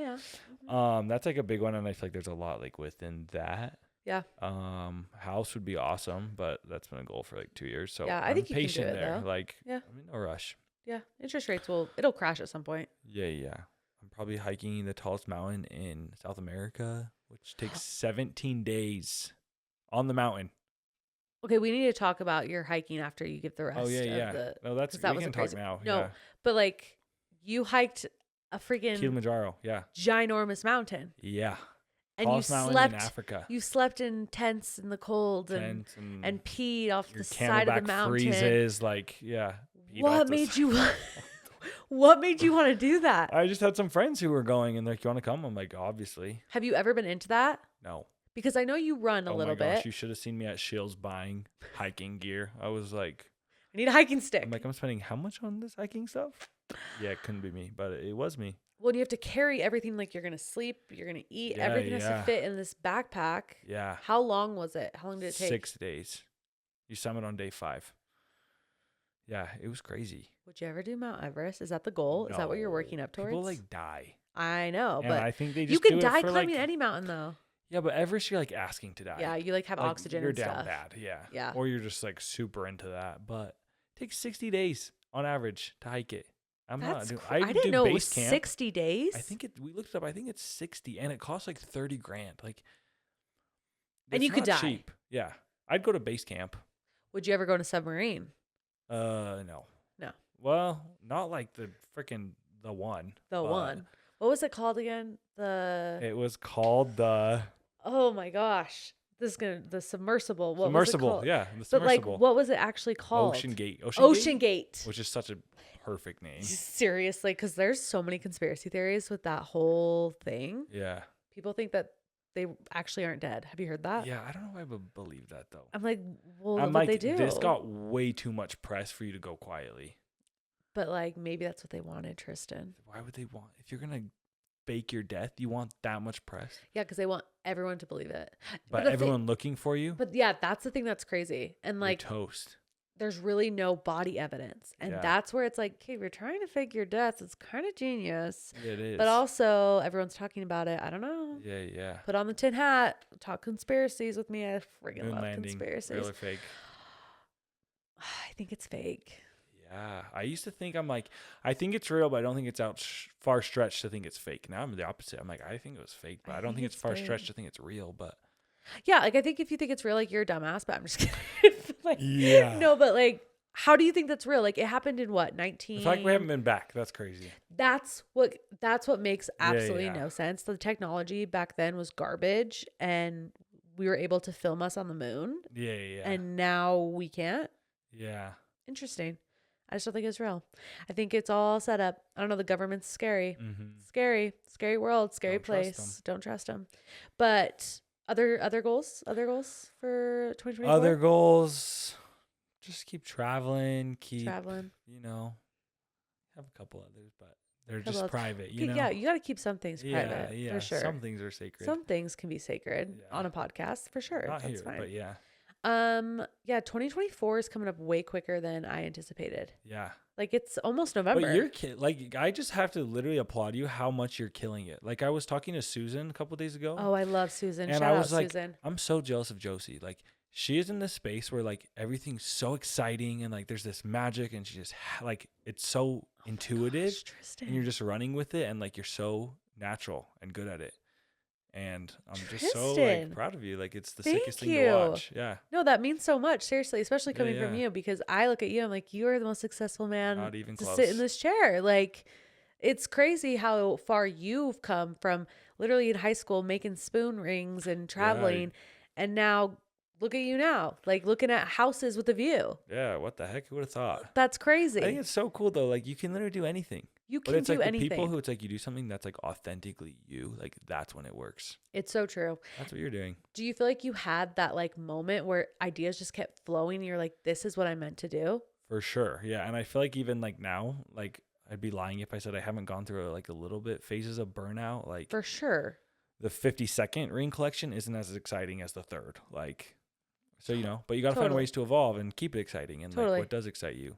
yeah. That's like a big one, and I feel like there's a lot like within that. Yeah. House would be awesome, but that's been a goal for like 2 years. So Yeah, I I'm think you can do patient it, there. though. Like Yeah. I'm in no rush. Yeah. Interest rates it'll crash at some point. Yeah. I'm probably hiking the tallest mountain in South America, which takes 17 days on the mountain. Okay, we need to talk about your hiking after you give the rest. Oh yeah. Of the, No, that's 'cause that we was a can crazy- talk now. No, Yeah. but like you hiked a freaking Kilimanjaro. Yeah. ginormous mountain, Yeah. and Tallest you mountain slept. in Africa. You slept in tents in the cold Tents and peed off your the side of the camelback mountain. freezes. Like yeah. peed off What the made side. you? What made you want to do that? I just had some friends who were going and they're like, you want to come? I'm like, obviously. Have you ever been into that? No. Because I know you run a Oh little my gosh, bit. you should have seen me at Shields buying hiking gear. I was like, I need a hiking stick. I'm like, I'm spending how much on this hiking stuff? Yeah, it couldn't be me, but it was me. Well, you have to carry everything. Like you're gonna sleep, you're gonna eat. Yeah, Everything has yeah. to fit in this backpack. Yeah. How long was it? How long did it take? 6 days. You summit on day 5. Yeah, it was crazy. Would you ever do Mount Everest? Is that the goal? Is that what you're working up towards? People like die. I know, And but I think they just you could do die it for climbing like, any mountain though. yeah, but Everest you're like asking to die. Yeah, you like have Like, oxygen you're and down stuff. bad. Yeah. Yeah. Or you're just like super into that. But it takes 60 days on average to hike it. I'm not That's doing I didn't know it was base camp. 60 days. I think we looked it up. I think it's 60 and it costs like 30 grand. Like, And it's you could not die. cheap. Yeah. I'd go to base camp. Would you ever go on a submarine? No. No. Well, not like the one. The but one. What was it called again? The It was called the Oh my gosh. The submersible. What submersible. was it called? Yeah, the But like submersible. what was it actually called? Ocean Gate. Ocean Gate. Which is such a perfect name. Seriously, because there's so many conspiracy theories with that whole thing. Yeah. People think that they actually aren't dead. Have you heard that? Yeah, I don't know if I would believe that though. I'm like, well, I'm look like, what they do. this got way too much press for you to go quietly. But like, maybe that's what they wanted, Tristan. Why would they want? If you're gonna fake your death, you want that much press? Yeah, because they want everyone to believe it. But the everyone looking for you? But yeah, that's the thing that's crazy. And You're like, toast. there's really no body evidence. And Yeah. that's where it's like, okay, if you're trying to fake your death, it's kind of genius. Yeah, it is. But also, everyone's talking about it. I don't know. Yeah. Put on the tin hat. Talk conspiracies with me. I friggin' Moon love landing, conspiracies. real or fake? I think it's fake. Yeah, I used to think I think it's real, but I don't think it's far stretched to think it's fake. Now I'm the opposite. I'm like, I think it was fake, but I don't think it's far stretched to think it's real. But Yeah, like I think if you think it's real, like you're a dumbass, but I'm just kidding. Like, yeah, no, but like, how do you think that's real? Like it happened in what, 19? the fact we haven't been back, that's crazy. That's what makes absolutely yeah. no sense. The technology back then was garbage and we were able to film us on the moon Yeah. and now we can't. Yeah. Interesting. I just don't think it's real. I think it's all set up. I don't know. The government's scary. Mm-hmm. Scary world, scary Don't trust place. Don't trust them. But other goals for 2024? Other goals, just keep traveling, Traveling. have a couple others, but they're Couple just others. private, Yeah, you got to keep some things private Yeah, for sure. Some things are sacred. Some things can be sacred Yeah. on a podcast for sure. Not That's here, fine. but yeah. Yeah, 2024 is coming up way quicker than I anticipated. Yeah. Like it's almost November. But you're like, I just have to literally applaud you how much you're killing it. Like I was talking to Susan a couple days ago. Oh, I love Susan. And Shout I out was like, Susan. I'm so jealous of Josie. Like she is in this space where like everything's so exciting and like there's this magic and she just like it's so intuitive Gosh, Tristan. and you're just running with it and like you're so natural and good at it. And I'm just so like Tristan. proud of you. Like it's the Thank sickest thing you. to watch. Yeah. No, that means so much. Seriously, especially coming from yeah. you, because I look at you, I'm like, you are the most successful man Not even to close. sit in this chair. Like, it's crazy how far you've come from literally in high school making spoon rings and traveling, and now look at you now, like looking at houses with a view. Yeah. What the heck? Who would have thought? That's crazy. I think it's so cool though. Like you can literally do anything. You But can it's do like anything. the people who it's like you do something that's like authentically you, like that's when it works. It's so true. That's what you're doing. Do you feel like you had that like moment where ideas just kept flowing and you're like, this is what I meant to do? For sure. Yeah. And I feel like even like now, like I'd be lying if I said I haven't gone through like a little bit phases of burnout. Like For sure. the 52nd ring collection isn't as exciting as the third. Like, so, you know, but you got to find Totally. ways to evolve and keep it exciting. And Totally. like what does excite you?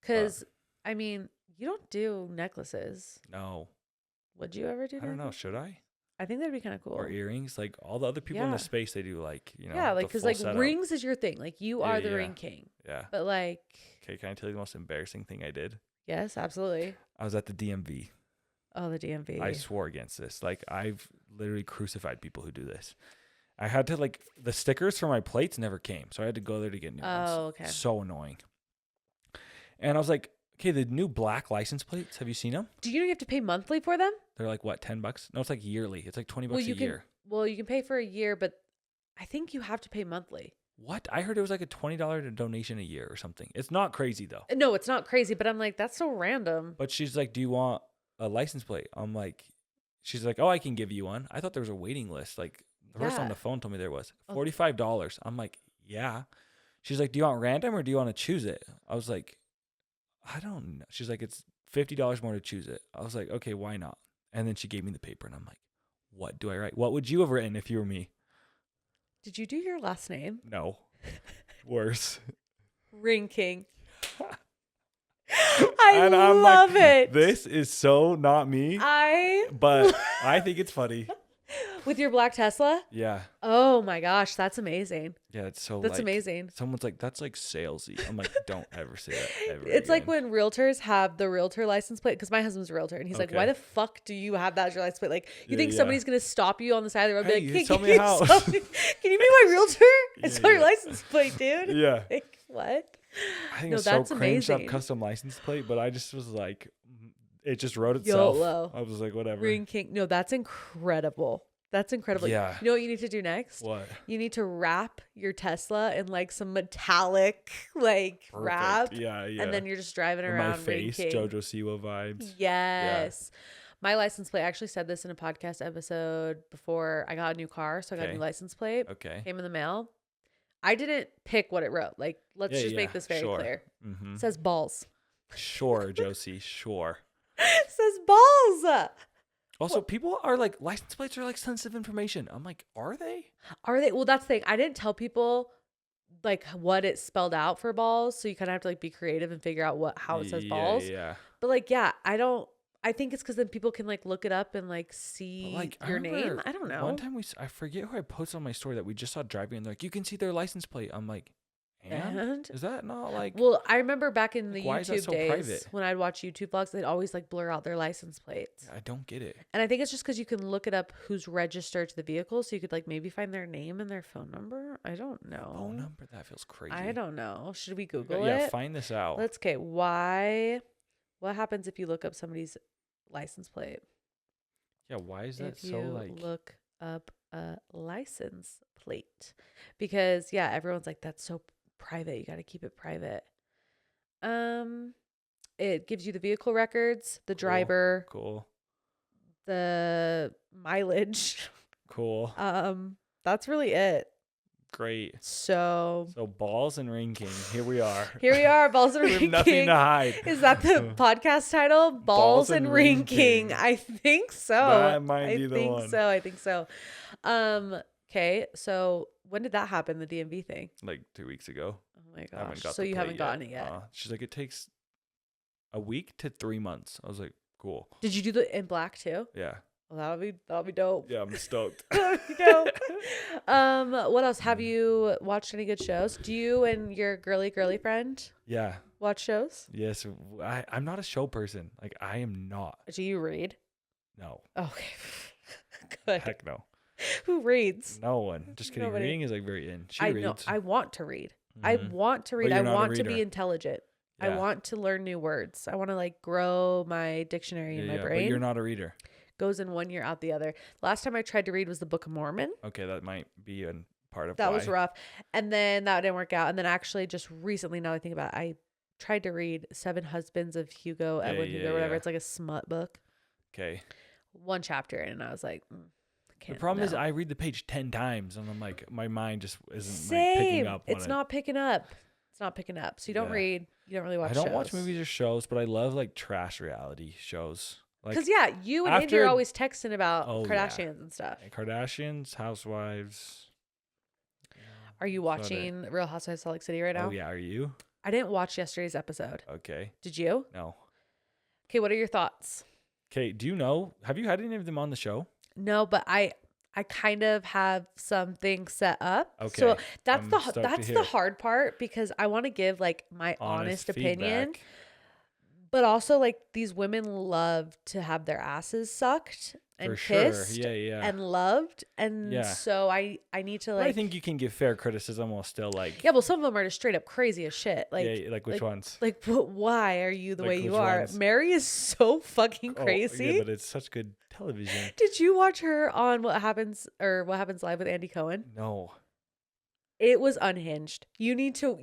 Because, I mean, you don't do necklaces. No, Would you ever do I don't know. necklaces? Should I? I think that'd be kind of cool. Or earrings? Like all the other people in Yeah. the space, they do like, you know, Yeah, like the because full like setup. rings is your thing. Like you are the Yeah. ring king. Yeah. But like, Okay. Can I tell you the most embarrassing thing I did? yes, absolutely. I was at the DMV. Oh, the DMV. I swore against this. Like I've literally crucified people who do this. I had to like the stickers for my plates never came, so I had to go there to get new ones. Oh, okay. So annoying. And I was like, okay, the new black license plates. Have you seen them? Do you know you have to pay monthly for them? They're like what, $10? No, it's like yearly. It's like $20 a you can. year. Well, you can pay for a year, but I think you have to pay monthly. What? I heard it was like a $20 donation a year or something. It's not crazy though. No, it's not crazy, but I'm like, that's so random. But she's like, do you want a license plate? I'm like, she's like, oh, I can give you one. I thought there was a waiting list. Like the person on Yeah. the phone told me there was Oh. $45. I'm like, yeah. She's like, do you want random or do you want to choose it? I was like, I don't know. She's like, it's $50 more to choose it. I was like, okay, why not? And then she gave me the paper and I'm like, what do I write? What would you have written if you were me? Did you do your last name? No. Worse. Ring King. I And I'm love like, it. This is so not me, but I think it's funny. With your black Tesla? Yeah. Oh my gosh, that's amazing. Yeah, it's so That's like, amazing. Someone's like, that's like salesy. I'm like, don't ever say that ever It's like again. when realtors have the realtor license plate, because my husband's a realtor, and he's like, Okay. "Why the fuck do you have that as your license plate? Like, you Yeah, think yeah. somebody's gonna stop you on the side of the road, and Hey, be like, sell can me a you house." sell me- can you be my realtor? I Yeah, saw your yeah. license plate, dude. Yeah. Like, what? I think No, it's so that's cringed up amazing. custom license plate, but I just was like, it just wrote itself. YOLO. I was like, whatever. Ring King. No, that's incredible. That's incredible. Yeah. You know what you need to do next? What? You need to wrap your Tesla in like some metallic like Perfect. wrap. Yeah, yeah. And then you're just driving With around. my face, Ring King. JoJo Siwa vibes. Yes. My license plate, I actually said this in a podcast episode before I got a new car. So I got a Okay. new license plate. Okay. Came in the mail. I didn't pick what it wrote. Like, let's just make this very sure. clear. Mm-hmm. It says balls. Sure, Josie, sure. It says balls. Also, people are like, license plates are like sensitive information. I'm like, are they? Are they? Well, that's the thing. I didn't tell people like what it spelled out for balls. So you kind of have to like be creative and figure out how it says balls. Yeah. But like, yeah, I think it's because then people can like look it up and like see But, like, I your name. remember I don't know. One time I forget who I posted on my story that we just saw driving and they're like, you can see their license plate. I'm like, and? Is that not like, Well, I remember back in the why is that YouTube so days private? when I'd watch YouTube vlogs, they'd always like blur out their license plates. I don't get it. And I think it's just because you can look it up who's registered to the vehicle. So you could like maybe find their name and their phone number. I don't know. Phone number? That feels crazy. I don't know. Should we Google Yeah, it? find this out. What happens if you look up somebody's license plate? Yeah, why is that If so you like, look up a license plate, because yeah, everyone's like, that's so private. You got to keep it private. It gives you the vehicle records, the driver, cool, the mileage. cool, That's really it. great. So So balls and Ring King, here we are. here we are, Balls and We have Ring nothing King. to hide. Is that the podcast title? Balls and Ring King. I think so. That might I be the think one. so. I think so. Okay, so when did that happen? The DMV thing? Like 2 weeks ago. Oh my I haven't gosh! got So the you plate haven't gotten it yet? She's like, it takes a week to 3 months. I was like, cool. Did you do the in black too? Yeah. Well, that'll be dope. Yeah, I'm stoked. That'll be dope. What else? Have you watched any good shows? Do you and your girly friend Yeah. watch shows? Yes. I'm not a show person. Like, I am not. Do you read? No. Okay. Good. Heck no. Who reads? No one. Just kidding. Nobody. Reading is like very in. She I reads. know. I want to read. I Mhm. want to read. But I you're not a want to be reader. intelligent. I Yeah. want to learn new words. I want to like grow my dictionary in my But brain. you're not a reader. Goes in one ear out the other. Last time I tried to read was the Book of Mormon. Okay, that might be a part of That why. was rough. And then that didn't work out. And then actually just recently, now that I think about it, I tried to read Seven Husbands of Hugo, Edwin Hugo, whatever. yeah. It's like a smut book. Okay. One chapter. And I was like, The can't. problem is no. I read the page 10 times and I'm like, my mind just isn't Same. like picking up on It's it. not picking up. It's not picking up. So you don't Yeah. read. You don't really watch I don't shows. watch movies or shows, but I love like trash reality shows. Like Because, yeah, you and Andy after- are always texting about Oh, yeah. Kardashians and stuff. Kardashians, Housewives. Are you That's about it. watching Real Housewives of Salt Lake City right now? Oh, yeah. Are you? I didn't watch yesterday's episode. Okay. Did you? No. Okay, what are your thoughts? Okay. Do you know? Have you had any of them on the show? No, but I kind of have something set up. Okay. So that's I'm the stoked to that's hear. the hard part because I want to give like my honest opinion, feedback. but also like these women love to have their asses sucked and For sure. kissed Yeah, yeah. and loved, and Yeah. so I need to But like I think you can give fair criticism while still like. yeah. Well, some of them are just straight up crazy as shit. Like yeah, like which ones? like why are you the Like way you which are? ones? Mary is so fucking Oh, crazy. yeah, but it's such good television. Did you watch her on What Happens Live with Andy Cohen? No. It was unhinged. You need to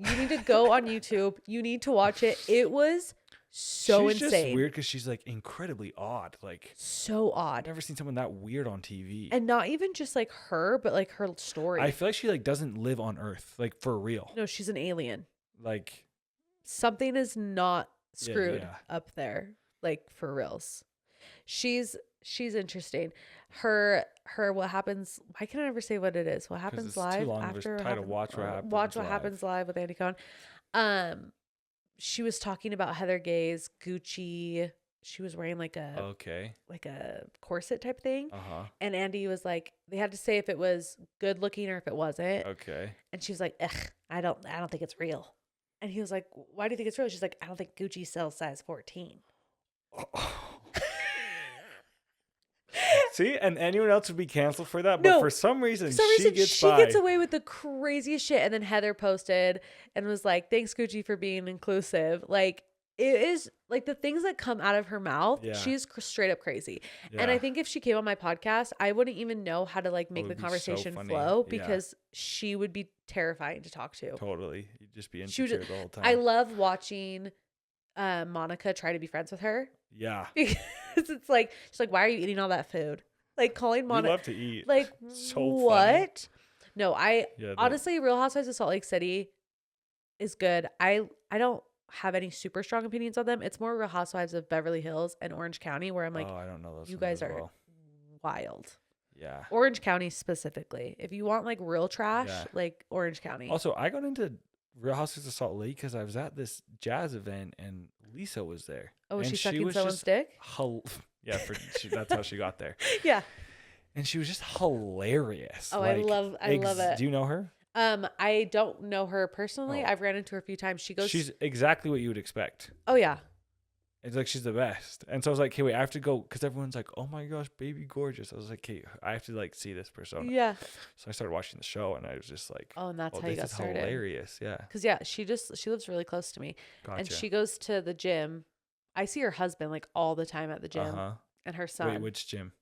go on YouTube. You need to watch it. It was so She's insane. just weird because she's like incredibly odd. Like So I've odd. never seen someone that weird on TV. And not even just like her, but like her story. I feel like she like doesn't live on Earth, like for real. No, she's an alien. Like Something is not Yeah, screwed yeah. up there. Like for reals. She's interesting. Her what happens, why can I never say what it is? What happens it's live too long of a after title. Watch What Happens Watch What Live. Happens Live with Andy Cohen. She was talking about Heather Gay's Gucci. She was wearing like a okay. corset type thing. Uh-huh. And Andy was like, they had to say if it was good looking or if it wasn't. Okay. And she was like, ugh, I don't think it's real. And he was like, why do you think it's real? She's like, I don't think Gucci sells size 14. See, and anyone else would be canceled for that, but No. for some reason, she gets by. gets away with the craziest shit. And then Heather posted and was like, thanks Gucci for being inclusive. Like it is like the things that come out of her mouth. Yeah. She's straight up crazy. Yeah. And I think if she came on my podcast, I wouldn't even know how to like make would the be so conversation funny. flow Yeah. because she would be terrifying to talk to. Totally, you'd just be She would- insecure the whole time. I love watching Monica try to be friends with her yeah, because it's like she's like, why are you eating all that food? Like calling we Monica love to eat. like So funny. what? No, Yeah, honestly, Real Housewives of Salt Lake City is good. I don't have any super strong opinions on them. It's more Real Housewives of Beverly Hills and Orange County where I'm like, oh, I don't know those. you ones guys as are well. wild. Yeah. Orange County specifically. If you want like real trash, Yeah. like Orange County. Also, I got into Real Housewives of Salt Lake because I was at this jazz event and Lisa was there. Oh, was and she sucking was someone's just dick? Yeah, that's how she got there. Yeah. And she was just hilarious. Oh, Like, I love it. Do you know her? I don't know her personally. Oh. I've ran into her a few times. She's exactly what you would expect. Oh yeah. It's like she's the best. And so I was like, okay, wait, I have to go because everyone's like, oh my gosh, baby gorgeous. I was like, okay, I have to like see this persona. Yeah. So I started watching the show and I was just like, Oh, and that's oh, how you this got is started. hilarious. Yeah. Cause yeah, she lives really close to me, Gotcha. and she goes to the gym. I see her husband like all the time at the gym, Uh-huh. and her son. Wait, which gym?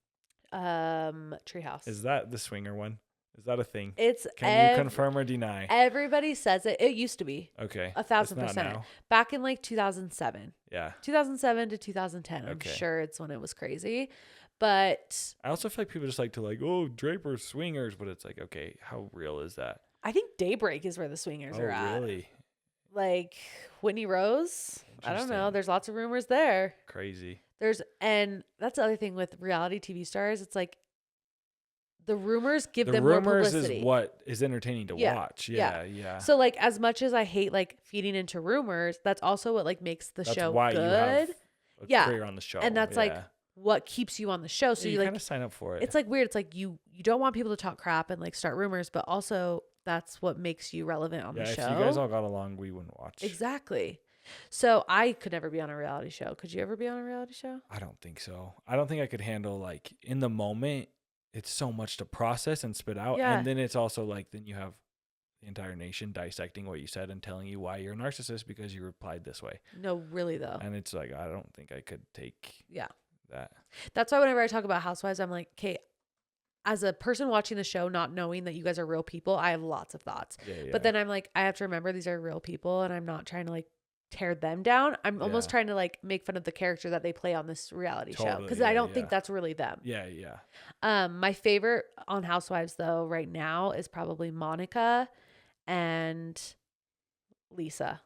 Treehouse. Is that the swinger one? Is that a thing? It's Can you confirm or deny? Everybody says it. It used to be Okay. 1,000%. It's not now. Back in like 2007, Yeah. 2007 to 2010. I'm Okay. sure it's when it was crazy, but I also feel like people just like to like, oh, Draper swingers, but it's like, okay, how real is that? I think Daybreak is where the swingers Oh, are at. really? Like Whitney Rose. I don't know. Interesting. There's lots of rumors there. Crazy. And that's the other thing with reality TV stars. It's like the rumors give the them more rumors publicity. is what is entertaining to Yeah, watch. yeah. Yeah. So like as much as I hate like feeding into rumors, that's also what like makes the That's show why you have good. a Yeah. career on the show. And that's like Yeah. what keeps you on the show. So Yeah, you you like kind of sign up for it. it's like weird. It's like you don't want people to talk crap and like start rumors, but also that's what makes you relevant on the show. If you guys all got along, we wouldn't watch. Exactly. So I could never be on a reality show. Could you ever be on a reality show? I don't think so. I don't think I could handle like in the moment. It's so much to process and spit out, Yeah. and then it's also like then you have the entire nation dissecting what you said and telling you why you're a narcissist because you replied this way. No, really though. And it's like I don't think I could take that. That's why whenever I talk about Housewives, I'm like, okay, as a person watching the show, not knowing that you guys are real people, I have lots of thoughts. Yeah. But then I'm like, I have to remember these are real people and I'm not trying to like tear them down. I'm almost trying to like make fun of the character that they play on this reality show because I don't think that's really them. Yeah. My favorite on Housewives though right now is probably Monica and Lisa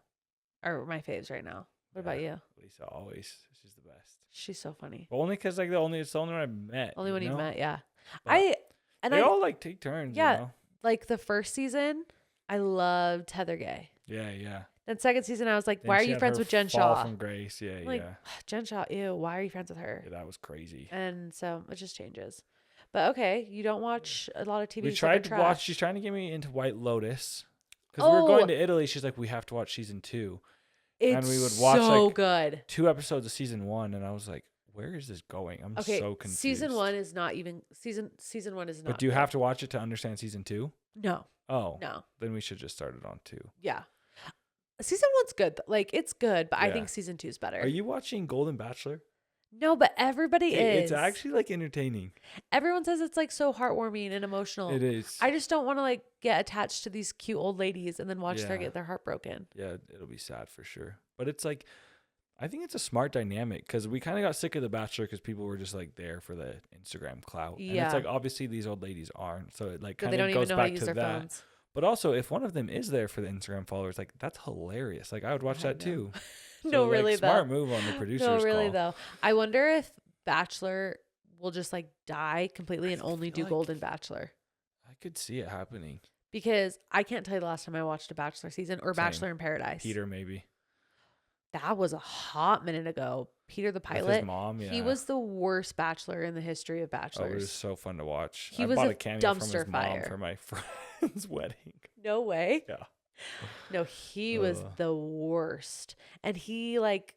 are my faves right now. What about you? Lisa always. She's the best. She's so funny. But only because like it's the only one I met. Only one you've met, yeah. But And they I all like take turns. Yeah. You know? like the first season, I loved Heather Gay. Yeah. Then second season, I was like, Then why are she you had friends her with Jen fall Shaw? from grace. Yeah. Like, Jen Shaw, ew, why are you friends with her? Yeah, that was crazy. And so it just changes. But okay, you don't watch a lot of TV. We tried to watch. She's trying to get me into White Lotus because we were Oh. going to Italy. She's like, we have to watch season 2, It's and we would watch so like good. 2 episodes of season 1, and I was like, where is this going? I'm Okay, so confused. season 1 is not even season 1 is not. But do you good. have to watch it to understand season 2? No, Oh, no, then we should just start it on 2. yeah. Season 1's good. Like it's good, but I Yeah. think season 2 is better. Are you watching Golden Bachelor? No, but everybody is. It's actually like entertaining. Everyone says it's like so heartwarming and emotional. It is. I just don't want to like get attached to these cute old ladies and then watch them Yeah. get their heart broken. Yeah, it'll be sad for sure. But it's like, I think it's a smart dynamic because we kind of got sick of The Bachelor because people were just like there for the Instagram clout. And Yeah. it's like, obviously these old ladies aren't. So it like But kind they don't of even goes know how to back use to their that. phones. But also, if one of them is there for the Instagram followers, like that's hilarious. Like I would watch I that know. too. No, like, really smart though. move on the producer's No, really call. though. I wonder if Bachelor will just like die completely I and only feel do like- Golden Bachelor. I could see it happening. Because I can't tell you the last time I watched a Bachelor season or Same. Bachelor in Paradise. Peter maybe. That was a hot minute ago. Peter the With pilot. his mom, yeah. He was the worst Bachelor in the history of Oh, it Bachelors. was so fun to watch. He I was bought a a cameo from his dumpster mom fire. for my friend's wedding. No way. Yeah. No, he was Ugh. the worst. And he like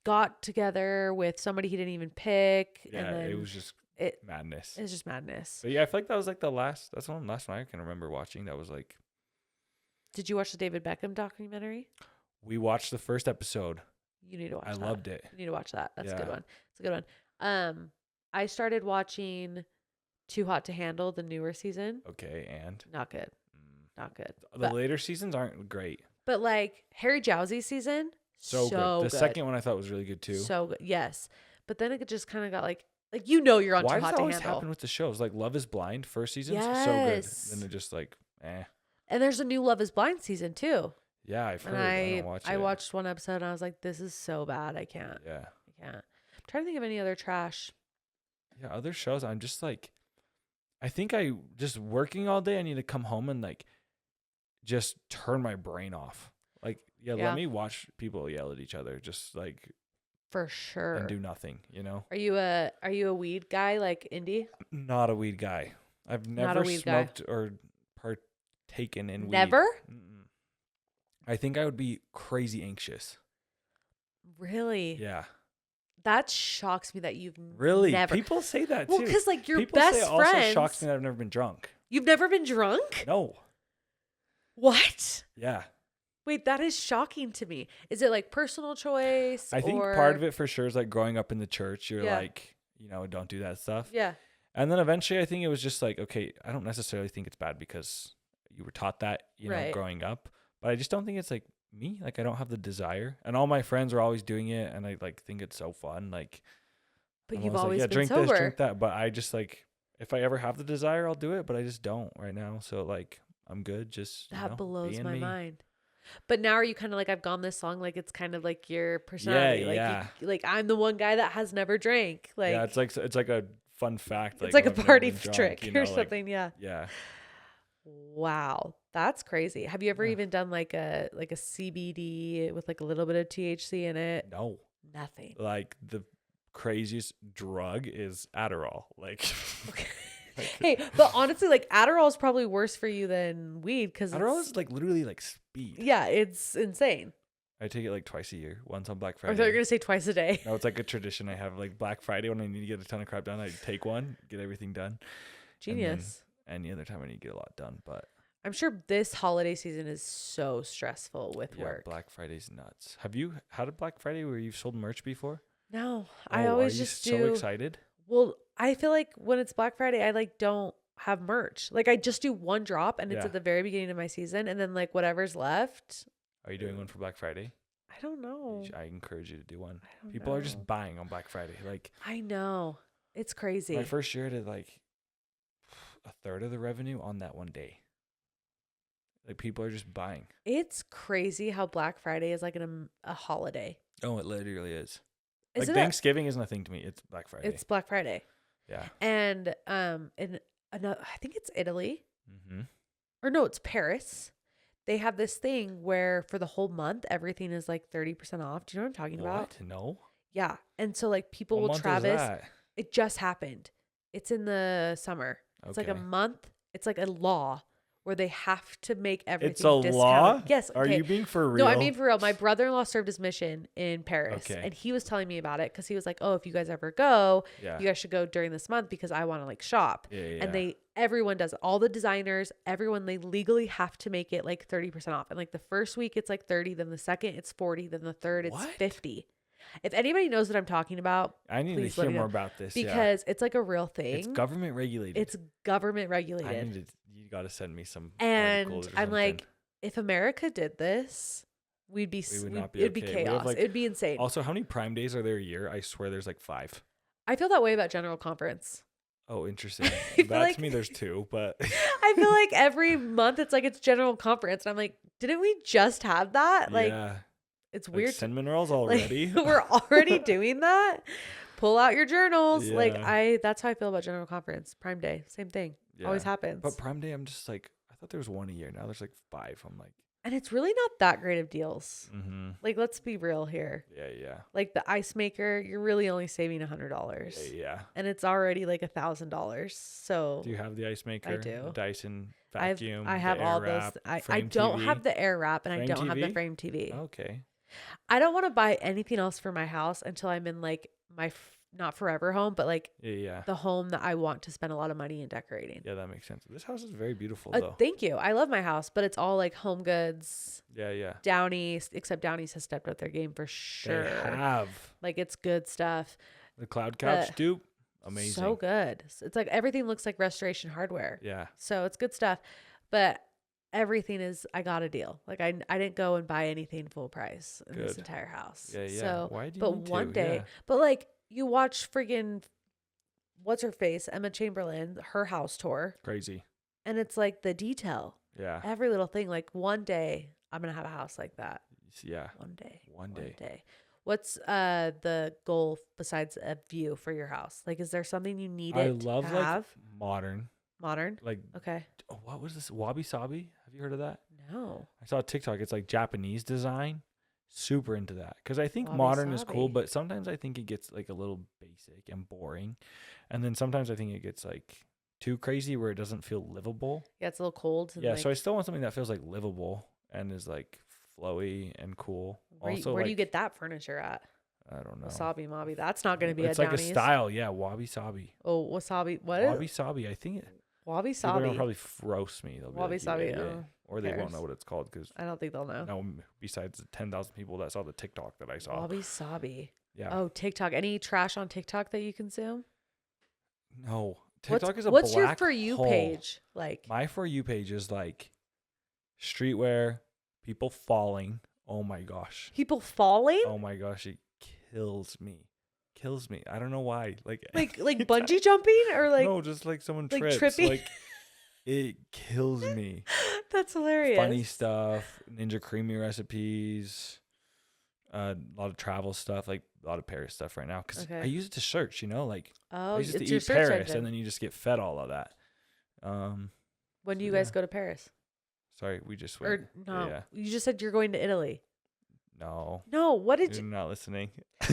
got together with somebody he didn't even pick. Yeah, and then it was just it madness. was just madness. But yeah, I feel like that was like that's one last one I can remember watching. That was like, Did you watch the David Beckham documentary? we watched the first episode. You need to watch I that. loved it. You need to watch that. That's a good Yeah. one. It's a good one. I started watching Too Hot to Handle, the newer season. Okay, and Not good. mm, Not good. the But, later seasons aren't great. but like Harry Jowsey's season, So, good. The good. second one I thought was really good too. So good. Yes. But then it just kind of got like you're on Why Too does Hot that to always Handle. happen with the shows? Like Love Is Blind, first season, so Yes. good. Then it just like, And there's a new Love Is Blind season too. Yeah, I've heard. And I don't watch I it. watched one episode and I was like, this is so bad. I can't. Yeah. I can't. I'm trying to think of any other trash. Yeah, other shows, I'm just like, I think I just working all day. I need to come home and like just turn my brain off. Like, yeah, Yeah. let me watch people yell at each other, just like, For sure. and do nothing, you know? Are you a weed guy like Indy? Not a weed guy. I've Not a never weed guy. smoked or partaken in weed. Never? Mm-mm. I think I would be crazy anxious. Really? Yeah. That shocks me that you've Really? never. People say that Well, too. because like your People best say it also friends. shocks me that I've never been drunk. You've never been drunk? No. What? Yeah. Wait, that is shocking to me. Is it like personal choice? I think or... part of it for sure is like growing up in the church. You're Yeah. like, don't do that stuff. Yeah. And then eventually I think it was just like, okay, I don't necessarily think it's bad because you were taught that, Right. growing up. But I just don't think it's like me. Like I don't have the desire. And all my friends are always doing it. And I like think it's so fun. Like, But I'm you've like, always yeah, been drink sober. this, drink that. But I just like, if I ever have the desire, I'll do it. But I just don't right now. So like, I'm good. Just, That blows being my me. mind. But now are you kind of like, I've gone this long, like it's kind of like your personality. Yeah, like yeah. like I'm the one guy that has never drank. Like Yeah, it's like a fun fact. It's like a I've never party been drunk, trick you know, or like, something. Yeah. yeah. Wow. That's crazy. Have you ever Yeah. even done like a CBD with like a little bit of THC in it? No. Nothing. Like the craziest drug is Adderall. Like, Okay. like Hey, but honestly, like Adderall is probably worse for you than weed because Adderall is like literally like speed. yeah, it's insane. I take it like twice a year, once on Black I thought you were Friday. gonna say twice a day. No, it's like a tradition I have. Like Black Friday, when I need to get a ton of crap done, I take one, get everything done. Genius. And any other time I need to get a lot done. But I'm sure this holiday season is so stressful with yeah, work. Black Friday's nuts. Have you had a Black Friday where you've sold merch before? No, Oh, I always are you just so do. excited? Well, I feel like when it's Black Friday, I like don't have merch. Like I just do one drop and it's Yeah. at the very beginning of my season, and then like whatever's left. Are you doing one for Black Friday? I don't know. I encourage you to do one. I don't People are know. just buying on Black Friday. Like I know. It's crazy. my first year, I did like a third of the revenue on that one day. Like people are just buying. It's crazy how Black Friday is like a holiday. Oh, it literally is. Like Isn't it? Thanksgiving is nothing to me. It's Black Friday. It's Black Friday. Yeah. And in another, I think it's Italy, Mm-hmm. or no, it's Paris. They have this thing where for the whole month everything is like 30% off. Do you know what I'm talking about? What? No. Yeah. And so like people What will month is Travis. that? It just happened. It's in the summer. It's like a Okay. month. It's like a law where they have to make everything It's a discounted. law? Yes. Are okay. you being for real? No, I mean for real. My brother-in-law served his mission in Paris, Okay. and he was telling me about it because he was like, "Oh, if you guys ever go, Yeah. you guys should go during this month because I want to like shop." Yeah, yeah. And everyone does it. All the designers, everyone, they legally have to make it like 30% off. And like the first week it's like 30, then the second it's 40, then the third it's What? 50. If anybody knows what I'm talking about, I need to please let hear me more know. about this. Because it's like a real thing. It's government regulated. It's government I regulated. need to, you got to send me some And articles or I'm like, something. if America did this, we would not be it'd be okay. We have, chaos. like- It'd be insane. Also, how many Prime days are there a year? I swear there's like 5. I feel that way about General Conference. Oh, interesting. feel That like- to me, there's 2, but I feel like every month it's like it's General Conference. And I'm like, didn't we just have that? Like, yeah. it's Like weird. cinnamon rolls Like, already. we're already doing that. Pull out your journals. Like Yeah. that's how I feel about General Conference. Prime Day, same thing. Yeah. Always happens. But Prime Day, I'm just like, I thought there was 1 a year. Now there's like 5. I'm like, and it's really not that great of deals. mm-hmm. Like, let's be real here. Yeah. Like the ice maker, you're really only saving $100. Yeah. And it's already like $1,000. So Do you have the ice maker? do. The Dyson I vacuum. have the all air those. wrap, I frame don't TV? have the air wrap and I Frame don't have the TV? frame TV. Okay. I don't want to buy anything else for my house until I'm in like my not forever home, but like Yeah. the home that I want to spend a lot of money in decorating. Yeah, that makes sense. This house is very beautiful, though. Thank you. I love my house, but it's all like home goods. Yeah. Downies, except Downies has stepped up their game for sure. They have. Like it's good stuff. The cloud couch But dupe. Amazing. So good. It's like everything looks like restoration hardware. Yeah. So it's good stuff. But everything is, I got a deal. Like I didn't go and buy anything full price in this Good. entire house. Yeah. So, Why do you but need one to? day, Yeah. but like you watch friggin' what's her face, Emma Chamberlain, her house tour, Crazy. and it's like the detail, Yeah. every little thing. Like one day I'm gonna have a house like that. Yeah. One day. One day. What's the goal besides a view for your house? Like, is there something you need I it love to like have? modern. Like, Okay. oh, what was this? Wabi Sabi? Have you heard of that? No. I saw a TikTok. It's like Japanese design. Super into that because I think Wabi modern is cool, Sabi. but sometimes I think it gets like a little basic and boring, and then sometimes I think it gets like too crazy where it doesn't feel livable. Yeah, it's a little cold. And Yeah, like, so I still want something that feels like livable and is like flowy and cool. where Also, do you like, get that furniture at? I don't know. Wasabi Mabi. That's not going to be It's at like a Downey's. style, yeah. Wabi Sabi. Oh, wasabi. What? Wabi Sabi. I think Wabi people are gonna sabi. probably roast me. They'll be Wabi like, sabi. yeah. Oh, Or they won't cares? know what it's called because I don't think they'll know. no. Besides the 10,000 people that saw the TikTok that I saw, Wabi sabi. yeah. Oh, TikTok. Any trash on TikTok that you consume? No, TikTok is a What's your black For You hole. page like? My For You page is like streetwear, people falling. Oh my gosh. People falling? Oh my gosh, it kills me. I don't know why. Like Like bungee jumping or like no, just like someone like trips. tripping? Like it kills me. That's hilarious. Funny stuff, Ninja Creamy recipes. A lot of travel stuff, like a lot of Paris stuff right now. Because Okay. I use it to search, you know, like Oh, I use it it's to your eat search Paris, engine. and then you just get fed all of that. When do So you guys yeah. go to Paris? Sorry, we just went. Or no, Yeah. you just said you're going to Italy. No, No, what did you're you? not listening.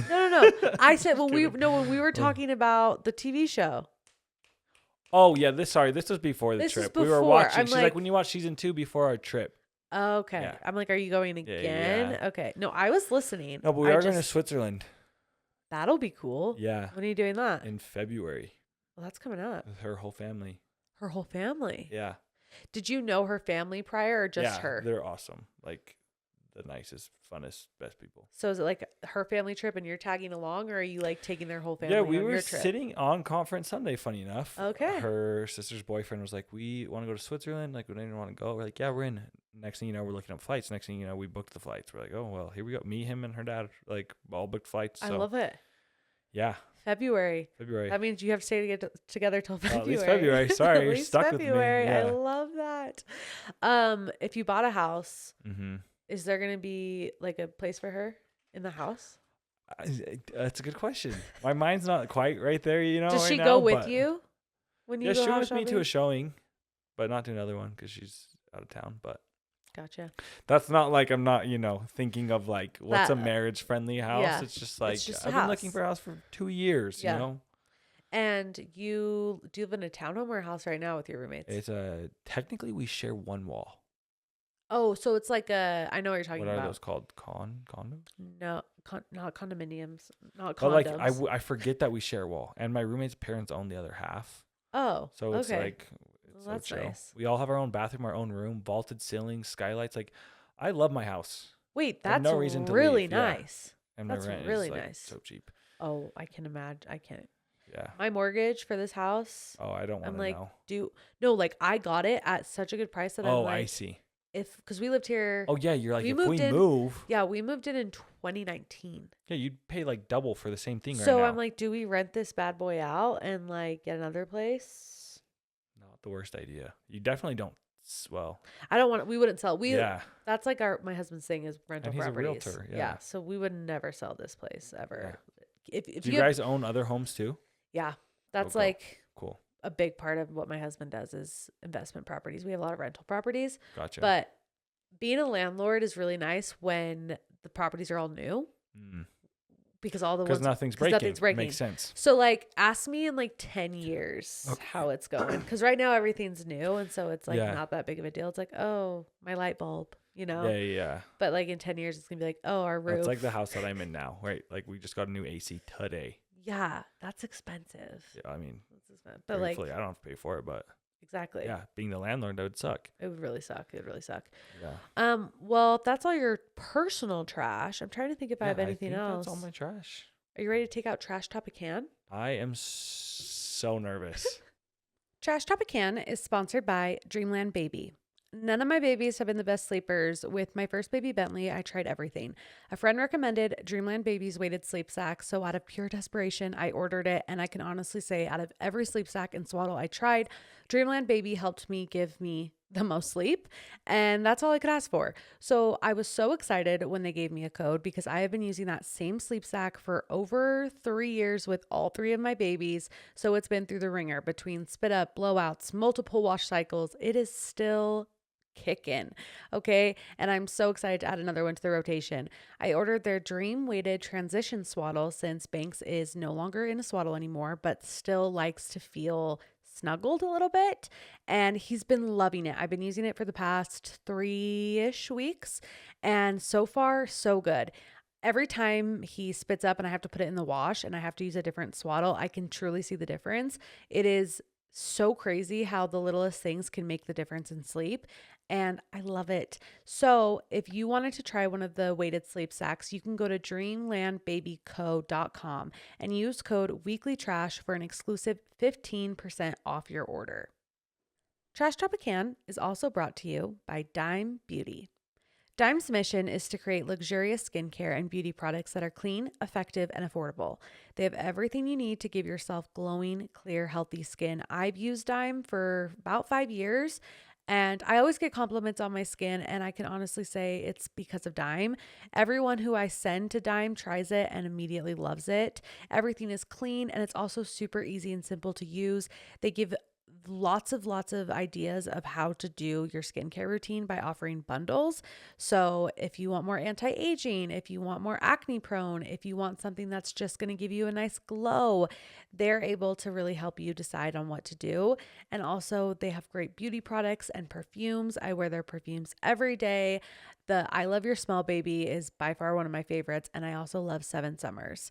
No. I said Just when we kidding. when we were Oh. talking about the TV show. Oh yeah, this was before the This is trip. We were before. watching. I'm She's like- when you watch season 2 before our trip. Okay. Yeah. I'm like, are you going Yeah, again? yeah. Okay. No, I was listening. No, but we I are going to just- Switzerland. That'll be cool. Yeah, When are you doing that? in February Well, that's coming up. with her whole family. Her whole family. Yeah, Did you know her family prior or just yeah, her? they're awesome. Like the nicest, funnest, best people. So is it like her family trip and you're tagging along, or are you like taking their whole family Yeah, we on were your trip? sitting on Conference Sunday, funny enough. Okay. Her sister's boyfriend was like, we want to go to Switzerland. Like, we didn't want to go. We're like, yeah, we're in. Next thing you know, we're looking up flights. Next thing you know, we booked the flights. We're like, oh, well, here we go. Me, him, and her dad, like, all booked flights. So, I love it. yeah, February. February. That means you have to stay together till February. At least February. Sorry, At you're least stuck with me. February. I Yeah. love that. If you bought a house, Mm-hmm. is there gonna be like a place for her in the house? That's a good question. My mind's not quite right there, you know. Does right she now, go with but- you when you Yeah, go she went house with me to a shopping? showing, but not to another one because she's out of town. But Gotcha. that's not like I'm not, thinking of like what's a That- marriage friendly house. yeah, It's just like just a I've been looking house. for a house for 2 years. Yeah. You know, And do you live in a townhome or a house right now with your roommates? it's technically we share one wall. Oh, so it's like I know what you're talking What are about. those called? Condos? No, not condominiums, not But like condoms. I forget that we share a wall, and my roommate's parents own the other half. Oh, So it's okay. like it's Well, that's so chill. nice. We all have our own bathroom, our own room, vaulted ceilings, skylights. Like I love my house, Wait, I have that's no reason to really leave, yeah. nice. and my That's rent really is like nice. so cheap. Oh, I can imagine. I can't. Yeah. My mortgage for this house. Oh, I don't want I'm to like, know. no, like I got it at such a good price that I'm Oh, like, I see. because we lived here. Oh yeah, you're like we if moved we in- move, Yeah, we moved in 2019. yeah, you'd pay like double for the same thing right So now. I'm like, do we rent this bad boy out and like get another place? Not the worst idea. You definitely don't. Well, I don't want. We wouldn't sell. yeah. That's like my husband's thing is rental And he's a properties. realtor, yeah. So we would never sell this place ever. If Do you have- guys own other homes too? yeah, that's Okay. like Cool. a big part of what my husband does is investment properties. We have a lot of rental properties, Gotcha. but being a landlord is really nice when the properties are all new because all the Because ones nothing's 'cause breaking. nothing's breaking. Makes sense. So like ask me in like 10 years Okay. how it's going. Because right now everything's new. And so it's like Yeah. not that big of a deal. It's like, oh, my light bulb, Yeah, yeah. But like in 10 years, it's going to be like, oh, our roof. That's like the house that I'm in now, right? Like we just got a new AC today. Yeah, that's expensive. Yeah, I mean, That's expensive. But like, thankfully I don't have to pay for it, but exactly. yeah, being the landlord, that would suck. It would really suck. It would really suck. Yeah. Well, that's all your personal trash. I'm trying to think if I have Yeah, anything think else. That's all my trash. Are you ready to take out TrashTopiCan? I am so nervous. TrashTopiCan is sponsored by Dreamland Baby. None of my babies have been the best sleepers. With my first baby, Bentley, I tried everything. A friend recommended Dreamland Baby's weighted sleep sack, so out of pure desperation, I ordered it, and I can honestly say out of every sleep sack and swaddle I tried, Dreamland Baby helped me give me the most sleep, and that's all I could ask for. So I was so excited when they gave me a code because I have been using that same sleep sack for over 3 years with all 3 of my babies. So it's been through the ringer between spit up, blowouts, multiple wash cycles. It is still kicking. Okay. And I'm so excited to add another one to the rotation. I ordered their dream weighted transition swaddle since Banks is no longer in a swaddle anymore, but still likes to feel snuggled a little bit. And he's been loving it. I've been using it for the past 3-ish weeks. And so far, so good. Every time he spits up and I have to put it in the wash and I have to use a different swaddle, I can truly see the difference. It is so crazy how the littlest things can make the difference in sleep. And I love it. So if you wanted to try one of the weighted sleep sacks, you can go to dreamlandbabyco.com and use code weeklytrash for an exclusive 15% off your order. TrashTopiCan is also brought to you by Dime Beauty. Dime's mission is to create luxurious skincare and beauty products that are clean, effective, and affordable. They have everything you need to give yourself glowing, clear, healthy skin. I've used Dime for about 5 years, And I always get compliments on my skin, and I can honestly say it's because of Dime. Everyone who I send to Dime tries it and immediately loves it. Everything is clean, and it's also super easy and simple to use. They give lots of ideas of how to do your skincare routine by offering bundles. So if you want more anti-aging, if you want more acne prone, if you want something that's just going to give you a nice glow, they're able to really help you decide on what to do. And also they have great beauty products and perfumes. I wear their perfumes every day. The I Love Your Smell Baby is by far one of my favorites, and I also love Seven Summers.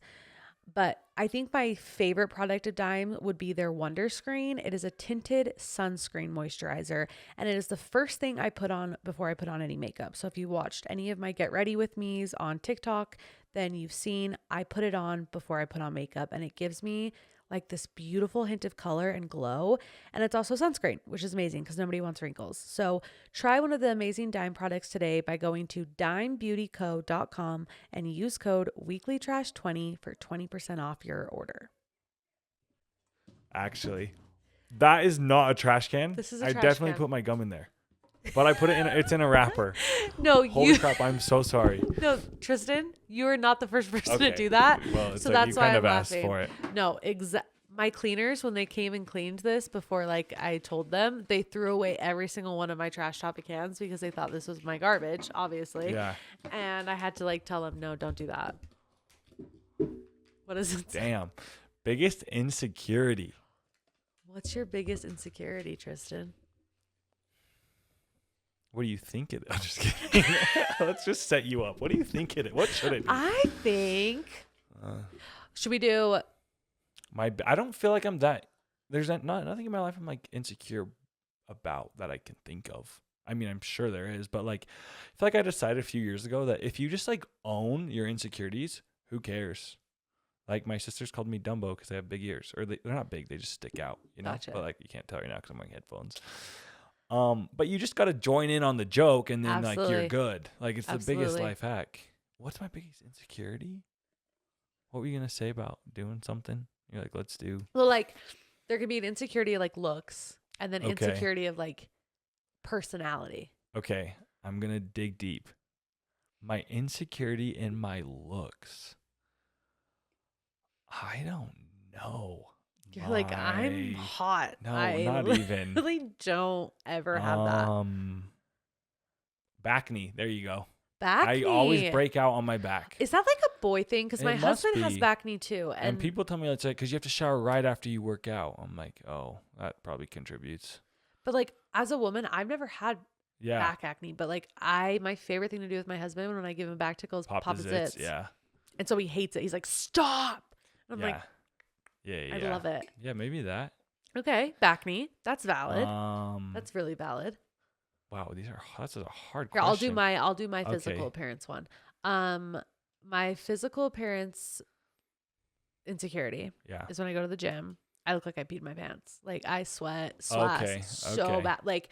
But I think my favorite product of Dime would be their Wonder Screen. It is a tinted sunscreen moisturizer, and it is the first thing I put on before I put on any makeup. So if you watched any of my Get Ready With Me's on TikTok, then you've seen I put it on before I put on makeup, and it gives me like this beautiful hint of color and glow. And it's also sunscreen, which is amazing because nobody wants wrinkles. So try one of the amazing Dime products today by going to dimebeautyco.com and use code weeklytrash20 for 20% off your order. Actually, that is not a trash can. This is a I trash definitely can. put my gum in there, but I put it in. It's in a wrapper. No, Holy crap! I'm so sorry. No, Tristan, you are not the first person Okay. to do that. Well, it's So like that's you why kind I'm of asked laughing. for it. No, my cleaners, when they came and cleaned this before like I told them, they threw away every single one of my TrashTopiCans because they thought this was my garbage, obviously. Yeah. And I had to like tell them, no, don't do that. What is it? Damn. Biggest insecurity. What's your biggest insecurity, Tristan? What do you think it is? I'm just kidding. Let's just set you up. What do you think it is? What should it be? I think. Should we do? I don't feel like I'm that. There's nothing in my life I'm like insecure about that I can think of. I mean, I'm sure there is, but like, I feel like I decided a few years ago that if you just like own your insecurities, who cares? Like my sisters called me Dumbo because they have big ears, or they're not big, they just stick out, you know. Gotcha. But like, you can't tell right now because I'm wearing headphones. But you just got to join in on the joke, and then like Absolutely. you're good. Like it's the biggest Absolutely. life hack. What's my biggest insecurity? What were you gonna say about doing something? You're like, let's do. Well, like there could be an insecurity of like looks, and then Okay. insecurity of like personality. Okay, I'm gonna dig deep. My insecurity in my looks. I don't know. You're like, I'm hot. No, I not even. really don't ever have that. Back knee. There you go. Back I knee. always break out on my back. Is that like a boy thing? Because my It must husband has be. back knee too. And people tell me it's like because you have to shower right after you work out. I'm like, oh, that probably contributes. But like as a woman, I've never had Yeah. back acne. But like my favorite thing to do with my husband when I give him back tickles, Pop pop the his zits. zits. Yeah. And so he hates it. He's like, stop. And I'm Yeah. like, Yeah. I love it. Yeah, maybe that. Okay, back knee. That's valid. That's That's really valid. wow. That's a hard Here, question. I'll do my physical Okay. appearance one. My physical appearance insecurity Yeah. is when I go to the gym. I look like I peed my pants. Like I sweat so okay. bad. Like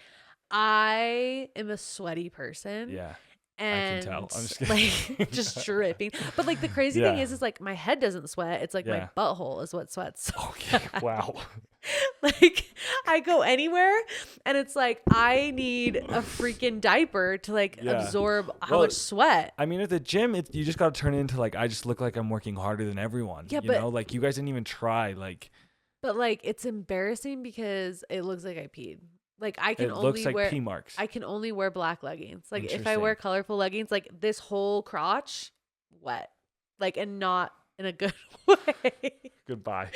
I am a sweaty person. Yeah. And tell. I'm just kidding. like just dripping. But like the crazy thing is like my head doesn't sweat. It's like Yeah. my butthole is what sweats. Okay. Wow. Like I go anywhere and it's like I need a freaking diaper to like Yeah. absorb how Well, much sweat. I mean, at the gym, you just got to turn it into like I just look like I'm working harder than everyone. Yeah, you but- know, like you guys didn't even try. Like But like it's embarrassing because it looks like I peed. Like I can it only looks like wear pee marks. I can only wear black leggings. Like if I wear colorful leggings, like this whole crotch wet. Like and not in a good way. Goodbye.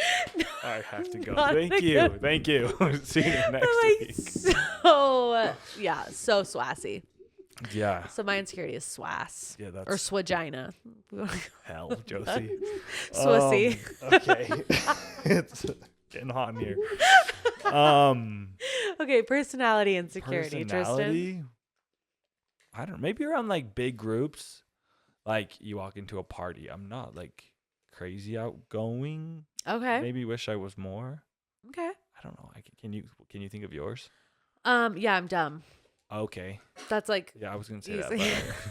I have to go. Not in Thank a you. good- Thank you. See you next like week. so yeah, so swassy. Yeah. So my insecurity is swass. Yeah. Or That's swagina. hell, Josie. Swissy. Okay. It's getting hot in here. Okay, personality insecurity, Tristan. Personality? I don't. Maybe around like big groups, like you walk into a party. I'm not like crazy outgoing. Okay. Maybe wish I was more. Okay. I don't know. Can you think of yours? Yeah, I'm dumb. Okay. That's like Yeah, I was gonna say easy.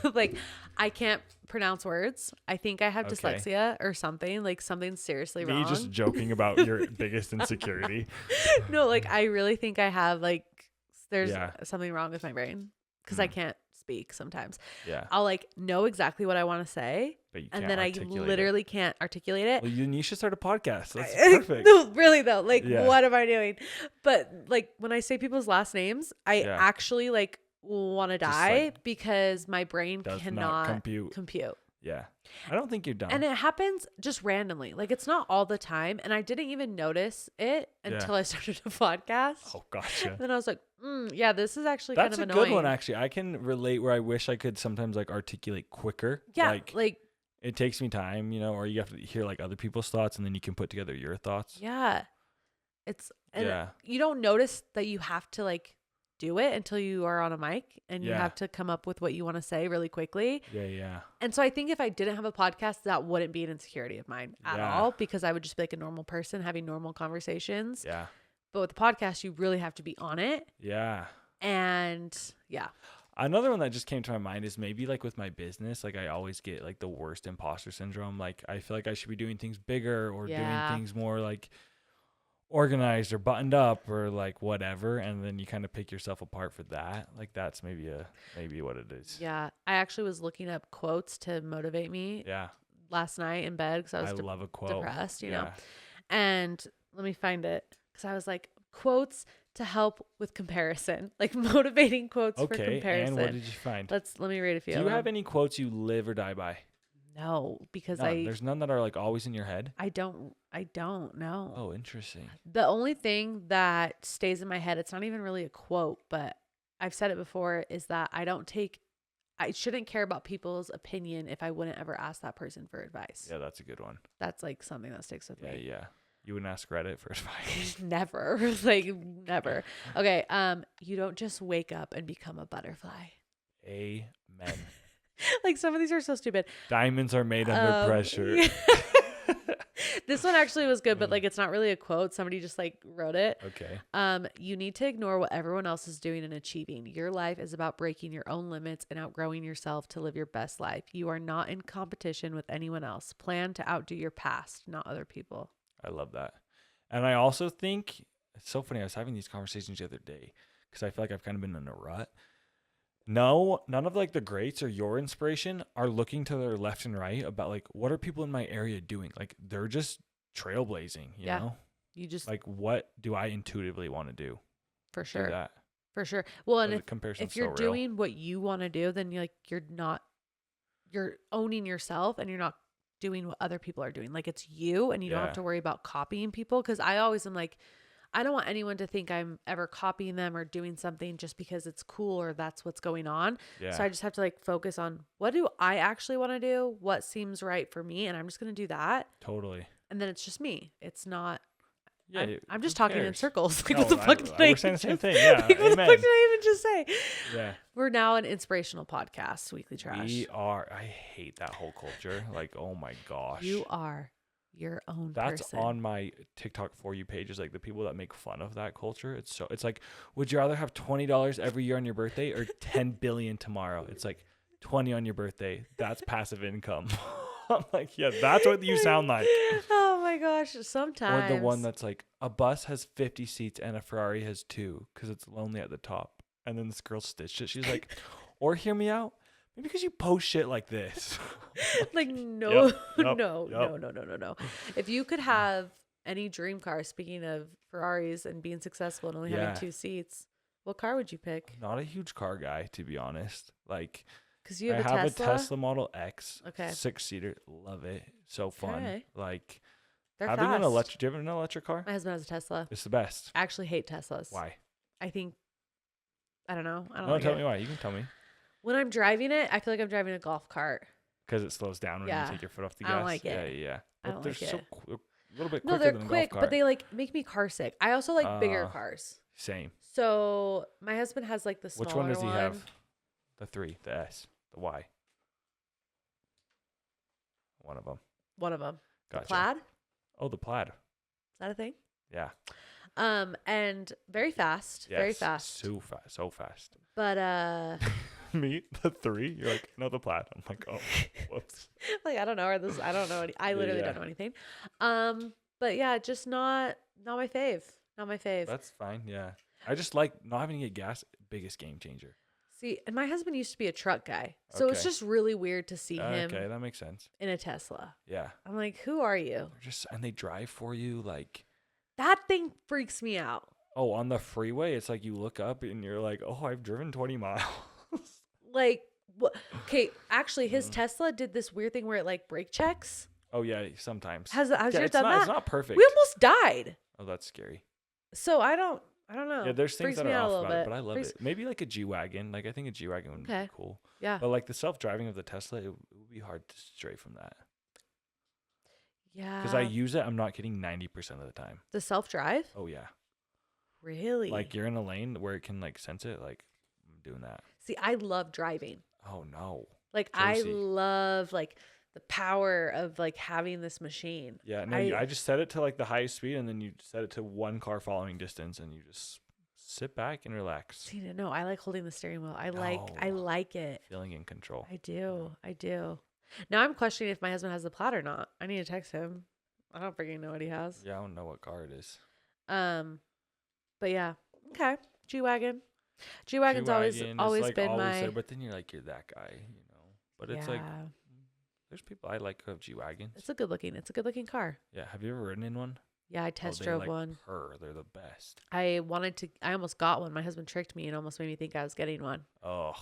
that. Like I can't pronounce words. I think I have Okay. dyslexia or something. Like something seriously Me wrong. just joking about your biggest insecurity. No, like I really think I have like there's Yeah. something wrong with my brain because I can't speak sometimes. Yeah. I'll like know exactly what I want to say, But you and can't then I articulate literally can't articulate it. Well, you should start a podcast. That's I- perfect. No, really though. Like, Yeah. what am I doing? But like when I say people's last names, I Yeah. actually like want to Just, die like, because my brain Does not cannot compute. Yeah. I don't think you're dumb. And it happens just randomly. Like it's not all the time. And I didn't even notice it Yeah. until I started a podcast. Oh, gotcha. Then I was like, yeah, this is actually That's kind a of annoying. good one, actually. I can relate where I wish I could sometimes like articulate quicker. Yeah, Like it takes me time, you know, or you have to hear like other people's thoughts and then you can put together your thoughts. yeah. It's and Yeah. you don't notice that you have to like do it until you are on a mic and you Yeah. have to come up with what you want to say really quickly. Yeah. And so I think if I didn't have a podcast, that wouldn't be an insecurity of mine at Yeah. all because I would just be like a normal person having normal conversations. Yeah. But with the podcast, you really have to be on it. Yeah. And yeah. Another one that just came to my mind is maybe like with my business, like I always get like the worst imposter syndrome. Like I feel like I should be doing things bigger or Yeah. doing things more like organized or buttoned up or like whatever. And then you kind of pick yourself apart for that. Like that's maybe what it is. Yeah. I actually was looking up quotes to motivate me Yeah. last night in bed because I was love a quote. depressed, you know. Yeah. And let me find it because I was like, quotes to help with comparison, like motivating quotes for Okay. comparison. And what did you find? Let me read a few. Do you have any quotes you live or die by? No, because None. There's none that are like always in your head. I don't know. Oh, interesting. The only thing that stays in my head, it's not even really a quote, but I've said it before, is that I shouldn't care about people's opinion if I wouldn't ever ask that person for advice. Yeah, that's a good one. That's like something that sticks with me. Yeah. You wouldn't ask Reddit for advice. Never. Like never. Okay. You don't just wake up and become a butterfly. Amen. Like some of these are so stupid. Diamonds are made under pressure. Yeah. This one actually was good, but like it's not really a quote. Somebody just like wrote it. Okay. You need to ignore what everyone else is doing and achieving. Your life is about breaking your own limits and outgrowing yourself to live your best life. You are not in competition with anyone else. Plan to outdo your past, not other people. I love that. And I also think it's so funny. I was having these conversations the other day because I feel like I've kind of been in a rut. No, none of like the greats or your inspiration are looking to their left and right about like, what are people in my area doing? Like they're just trailblazing, you know? You just like, what do I intuitively want to do? for Do sure. that. For sure. Well, and The comparison's if you're so real. doing what you want to do, then you're owning yourself and you're not doing what other people are doing. Like it's you and you don't have Yeah. to worry about copying people. Cause I always am like, I don't want anyone to think I'm ever copying them or doing something just because it's cool or that's what's going on. Yeah. So I just have to like focus on what do I actually want to do? What seems right for me? And I'm just going to do that. Totally. And then it's just me. It's not, Yeah. I'm just who talking in cares? circles. Like No, what the fuck did I we're saying the same just- thing. Yeah. Like, what the fuck Amen. did I even just say? Yeah. We're now an inspirational podcast, Weekly Trash. We are. I hate that whole culture. Like, oh my gosh. You are your own That's person. on my TikTok For You page, is like the people that make fun of that culture. It's like, would you rather have $20 every year on your birthday or 10 billion tomorrow? It's like 20 on your birthday. That's passive income. I'm like, yeah, that's what you sound like. Oh my gosh. Sometimes. Or the one that's like, a bus has 50 seats and a Ferrari has 2 because it's lonely at the top. And then this girl stitched it. She's like, or hear me out. Maybe because you post shit like this. like, no, Yep, no. If you could have any dream car, speaking of Ferraris and being successful and only having 2 seats, what car would you pick? Not a huge car guy, to be honest. Like, Because you I have have a Tesla. a Tesla Model X. Okay. 6-seater. Love it. So fun. Okay. Like, They're having fast. an electric. Do you have an electric car? My husband has a Tesla. It's the best. I actually hate Teslas. Why? I think, I don't know. I don't No, like tell it. me why. You can tell me. When I'm driving it, I feel like I'm driving a golf cart. Because it slows down when Yeah. you take your foot off the I gas. don't like it. Yeah. I But don't they're like so it. a little bit quicker No, they're than a quick, golf cart. but they like make me car sick. I also like bigger cars. Same. So my husband has like the smaller Which one does he have? The 3, the S, the Y. One of them. One of them. Gotcha. The Plaid? Is Oh, the Plaid. that a thing? Yeah. And very fast. Very Yes, fast. So fast. But Me, the 3. You're like, no, the Plaid. I'm like, oh, whoops. like I don't know, or this I don't know any, I literally Yeah. don't know anything. But yeah, just not my fave. Not my fave. That's fine. Yeah. I just like not having to get gas. Biggest game changer. See, and my husband used to be a truck guy. So it's Okay. just really weird to see him Okay, that makes sense. in a Tesla. Yeah. I'm like, who are you? They're just and they drive for you like. That thing freaks me out. Oh, on the freeway, it's like you look up and you're like, oh, I've driven 20 miles. Like, okay, actually, his Tesla did this weird thing where it like brake checks. Oh yeah, sometimes. Has yeah, yours it's done not, that? It's not perfect. We almost died. Oh, that's scary. So I don't know. Yeah, there's things Freaks that me are out a off little about it, bit. but I love it. Maybe like a G-Wagon. Like I think a G-Wagon would be cool. Yeah. But like the self-driving of the Tesla, it would be hard to stray from that. Yeah. Because I use it, I'm not kidding, 90% of the time. The self-drive? Oh yeah. Really? Like you're in a lane where it can like sense it, like I'm doing that. See, I love driving. Oh no. Like Josie. I love like the power of like having this machine. Yeah, no, I just set it to like the highest speed and then you set it to one car following distance and you just sit back and relax. See, no, I like holding the steering wheel. I like it. Feeling in control. I do. Now I'm questioning if my husband has the Plaid or not. I need to text him. I don't freaking know what he has. Yeah, I don't know what car it is. But yeah, okay. G-Wagon. G-Wagon's always like been always my. there, but then you're like you're that guy, you know. But it's like there's people I like who have G-Wagons. It's a good looking car. Yeah, have you ever ridden in one? Yeah, I test drove like one. They're the best. I almost got one. My husband tricked me and almost made me think I was getting one. Oh,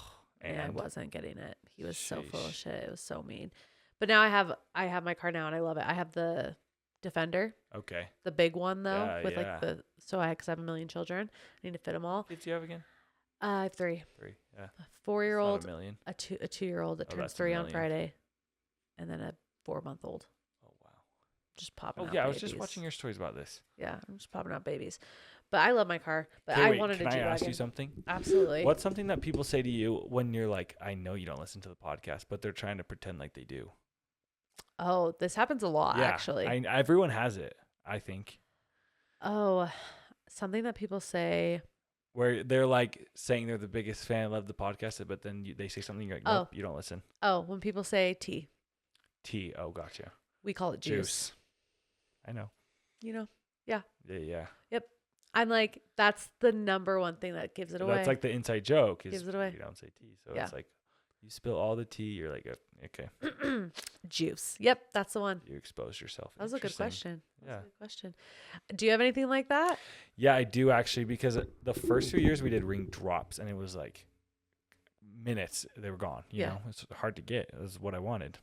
And I and wasn't getting it. He was so full of Sheesh. shit. It was so mean. But now I have my car now and I love it. I have the Defender, okay. the big one though, Yeah, with yeah. like because I have a million children. I need to fit them all. Kids you have again? I have 3. 3. Yeah. A 4-year-old, Not a million. a 2-year-old that Oh, turns that's a 3 on million. Friday, and then a 4-month-old. Oh wow. Just popping Oh out yeah, I babies. was just watching your stories about this. Yeah, I'm just popping out babies. But I love my car. But Okay, I wait, wanted can a I G-Wagon. ask you something? Absolutely. What's something that people say to you when you're like, I know you don't listen to the podcast, but they're trying to pretend like they do? Oh, this happens a lot, Yeah, actually. everyone has it, I think. Oh, something that people say. Where they're like saying they're the biggest fan, love the podcast, but then they say something, you're like, nope, you don't listen. Oh, when people say tea. Tea. Oh, gotcha. We call it juice. I know. You know? Yeah. Yeah. Yep. I'm like, that's the number one thing that gives it away. That's like the inside joke. Is Gives it away. You don't say tea. So Yeah. it's like, you spill all the tea, you're like, okay. Juice. Yep, that's the one. You expose yourself. That was a good Interesting. question. Yeah. Good question. Do you have anything like that? Yeah, I do actually, because the first few years we did ring drops and it was like minutes, they were gone. You know, it's hard to get. It was what I wanted.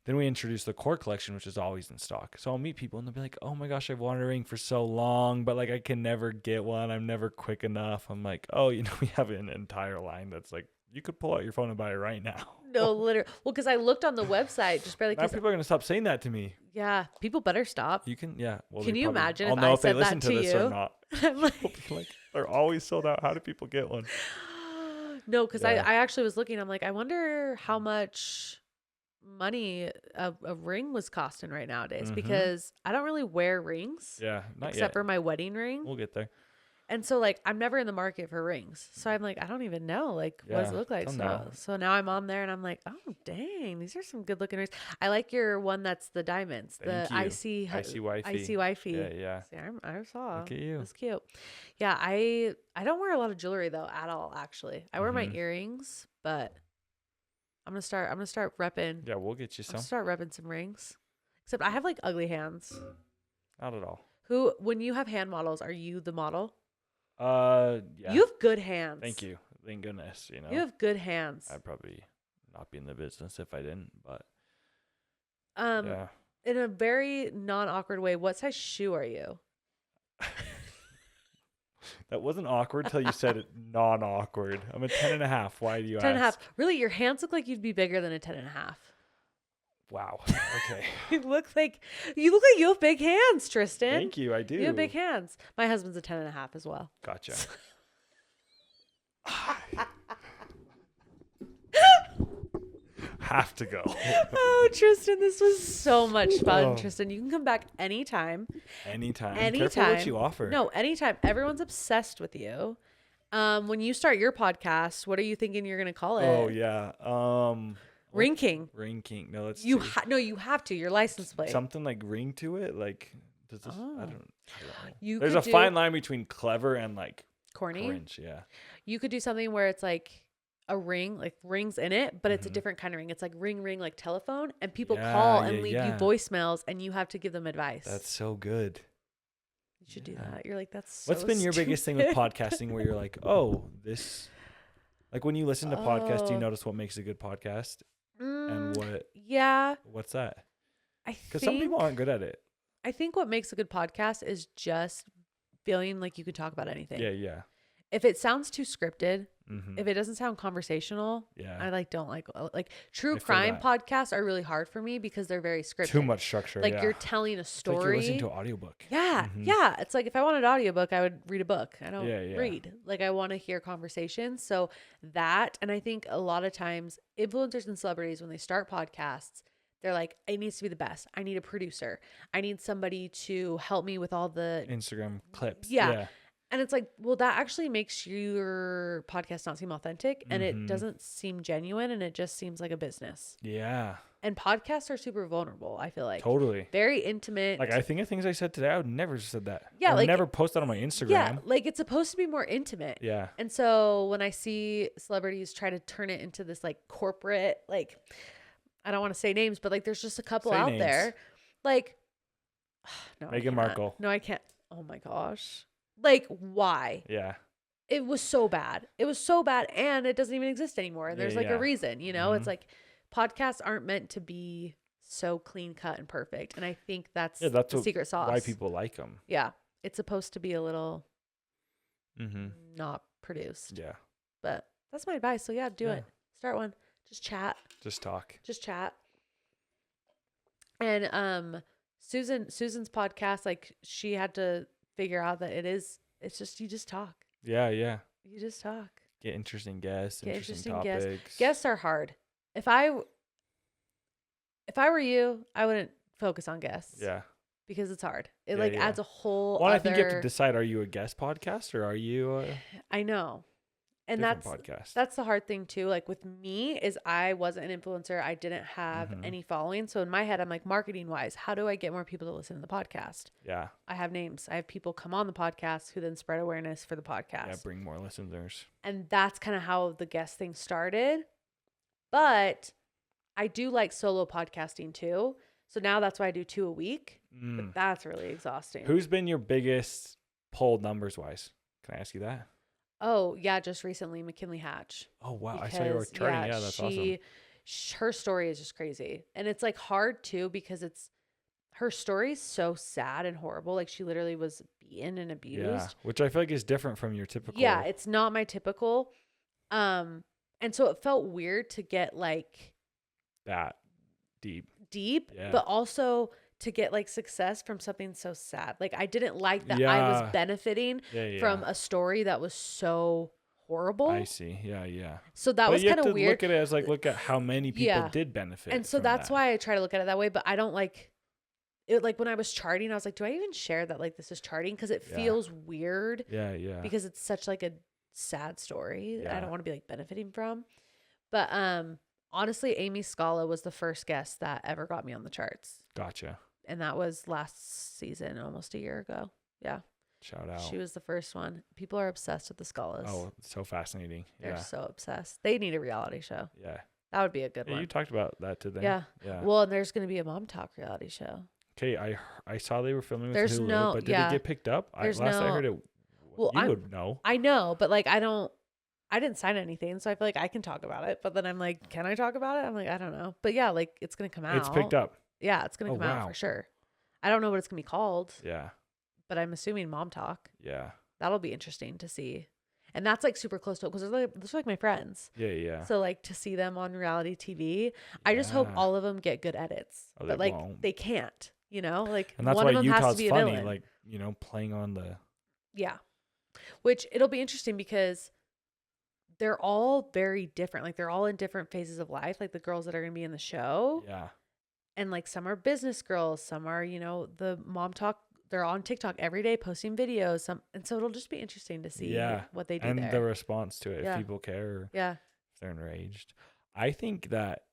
Then we introduced the core collection, which is always in stock. So I'll meet people and they'll be like, oh my gosh, I've wanted a ring for so long, but like I can never get one. I'm never quick enough. I'm like, oh, you know, we have an entire line that's like, you could pull out your phone and buy it right now. No, literally. Well, because I looked on the website just barely. Now people are going to stop saying that to me. Yeah, people better stop. You can, yeah. Well, Can they you probably- imagine I'll if know I if they said listen that to to this or you? not. I'm like, They'll be like, they're always sold out. How do people get one? no, because Yeah. I actually was looking. I'm like, I wonder how much money a ring was costing right nowadays, Mhm. because I don't really wear rings Yeah, not except yet. for my wedding ring. We'll get there. And so like I'm never in the market for rings. So I'm like, I don't even know like what does it Yeah, look like. till So now. so now I'm on there and I'm like, oh dang, these are some good looking rings. I like your one that's the diamonds. Thank the you. IC wifey. wifey. Yeah. See, I saw. Look at you. That's cute. Yeah, I don't wear a lot of jewelry though at all, actually. I wear my Mhm. earrings, but I'm gonna start repping. Yeah, we'll get you I'm some. gonna start repping some rings. Except I have like ugly hands. Not at all. When you have hand models, are you the model? Yeah. You have good hands. Thank you. Thank goodness. You know, You have good hands. I'd probably not be in the business if I didn't. But Yeah. In a very non-awkward way, what size shoe are you? That wasn't awkward till you said it non-awkward. I'm a 10.5. Why do you 10 and a half. ask? Really, your hands look like you'd be bigger than a 10 and a half. Wow. Okay. You look like you have big hands, Tristan. Thank you. I do. You have big hands. My husband's a 10 and a half as well. Gotcha. Have to go. Oh, Tristan, this was so much fun. Oh. Tristan, you can come back anytime. Anytime. Anytime. Careful what you offer. No, anytime. Everyone's obsessed with you. When you start your podcast, what are you thinking you're going to call it? Oh yeah. Ring King. Ring King. No, that's You you have to. Your license plate. something like ring to it. Like does this? Oh. I don't know. You There's could a fine line between clever and like corny. Cringe, yeah. You could do something where it's like a ring, like rings in it, but it's a different kind of ring. It's like ring, like telephone, and people call and leave you voicemails, and you have to give them advice. That's so good. You should do that. You're like, that's so What's been your biggest thing with podcasting where you're like, oh, this, like when you listen to podcasts, do you notice what makes a good podcast? And what's that? Because some people aren't good at it. I think what makes a good podcast is just feeling like you could talk about anything. Yeah. If it sounds too scripted, if it doesn't sound conversational, I don't like true crime podcasts are really hard for me because they're very scripted. Too much structure. Like you're telling a story. It's like you're listening to an audiobook. Yeah. Yeah. It's like if I wanted an audiobook, I would read a book. I don't read. Like I want to hear conversations. So that, and I think a lot of times influencers and celebrities, when they start podcasts, they're like, it needs to be the best. I need a producer. I need somebody to help me with all the Instagram clips. Yeah. And it's like, well, that actually makes your podcast not seem authentic, and it doesn't seem genuine, and it just seems like a business. Yeah. And podcasts are super vulnerable, I feel like. Totally. Very intimate. Like I think of things I said today, I would never have said that. Yeah. Like never post that on my Instagram. Yeah. Like it's supposed to be more intimate. Yeah. And so when I see celebrities try to turn it into this like corporate, like, I don't want to say names, but like there's just a couple out there. Like, no, Meghan Markle. No, I can't. Oh my gosh. Like, why? Yeah. It was so bad. It was so bad, and it doesn't even exist anymore. And there's like a reason, you know? It's like podcasts aren't meant to be so clean cut and perfect. And I think that's the secret sauce. Why people like them. Yeah. It's supposed to be a little not produced. Yeah. But that's my advice. So yeah, do it. Start one. Just chat. Just talk. Just chat. And Susan's podcast, like she had to figure out that it's just, you just talk. Yeah. You just talk. Get interesting guests, interesting topics. Guests are hard. If I were you, I wouldn't focus on guests. Yeah. Because it's hard. It adds a whole I think you have to decide, are you a guest podcast or are you I know. And that's the hard thing too. Like with me is I wasn't an influencer. I didn't have any following. So in my head, I'm like, marketing wise, how do I get more people to listen to the podcast? Yeah. I have names. I have people come on the podcast who then spread awareness for the podcast. Yeah, bring more listeners. And that's kind of how the guest thing started. But I do like solo podcasting too. So now that's why I do 2 a week. But that's really exhausting. Who's been your biggest poll numbers wise? Can I ask you that? Oh, yeah, just recently, McKinley Hatch. Oh, wow. I saw you were charting. Yeah, that's awesome. Her story is just crazy. And it's like hard too because her story is so sad and horrible. Like she literally was beaten and abused. Yeah, which I feel like is different from your typical. Yeah, it's not my typical. And so it felt weird to get like that deep, but also to get like success from something so sad. Like I didn't like that I was benefiting from a story that was so horrible. I see. Yeah. So that was kind of weird. Look at it as like, look at how many people did benefit. And so that's why I try to look at it that way. But I don't like it. Like when I was charting, I was like, do I even share that? Like this is charting? Cause it feels weird. Yeah. Because it's such like a sad story that I don't want to be like benefiting from. But, honestly, Amy Scala was the first guest that ever got me on the charts. Gotcha. And that was last season, almost a year ago. Yeah. Shout out. She was the first one. People are obsessed with the Scalas. Oh, so fascinating. They're so obsessed. They need a reality show. Yeah. That would be a good one. You talked about that today. Yeah. Well, and there's going to be a Mom Talk reality show. Okay. I saw they were filming with Hulu, but did it get picked up? Last I heard it, you would know. I know, but like I didn't sign anything, so I feel like I can talk about it. But then I'm like, can I talk about it? I'm like, I don't know. But yeah, like it's going to come out. It's picked up. Yeah, it's going to come out for sure. I don't know what it's going to be called. Yeah. But I'm assuming Mom Talk. Yeah. That'll be interesting to see. And that's like super close to it because those are like my friends. Yeah. So like to see them on reality TV, I just hope all of them get good edits. Oh, but like they can't, you know, like and that's one why of them Utah's has to be a funny, villain. like, you know, playing on the. Yeah. Which it'll be interesting because they're all very different. Like they're all in different phases of life. Like the girls that are going to be in the show. Yeah. And like some are business girls, some are, you know, the Mom Talk. They're on TikTok every day posting videos. And so it'll just be interesting to see what they do and there. the response to it, if people care, if they're enraged. I think that,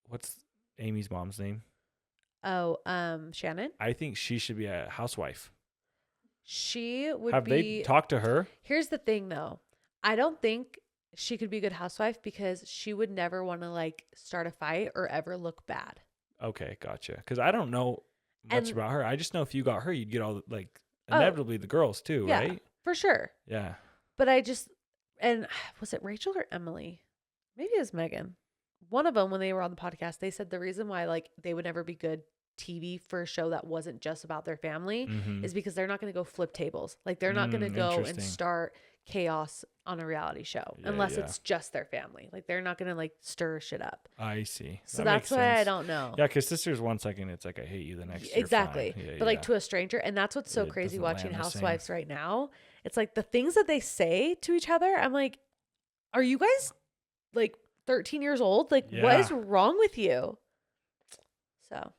what's Amy's mom's name? Oh, Shannon. I think she should be a housewife. She would Have they talked to her? Here's the thing though. I don't think she could be a good housewife because she would never want to like start a fight or ever look bad. Okay, gotcha. Because I don't know much And about her. I just know if you got her, you'd get all like inevitably the girls too, yeah, right? for sure. Yeah. But and was it Rachel or Emily? Maybe it was Megan. One of them, when they were on the podcast, they said the reason why like they would never be good TV for a show that wasn't just about their family is because they're not going to go flip tables. Like they're not going to go and start chaos on a reality show unless it's just their family. Like they're not going to like stir shit up. I see. So that's why I don't know. Yeah, because sisters 1 second it's like I hate you, the next exactly. You're fine. But like to a stranger, and that's what's so crazy watching Housewives right now. It's like the things that they say to each other. I'm like, are you guys like 13 years old? Like what is wrong with you? So,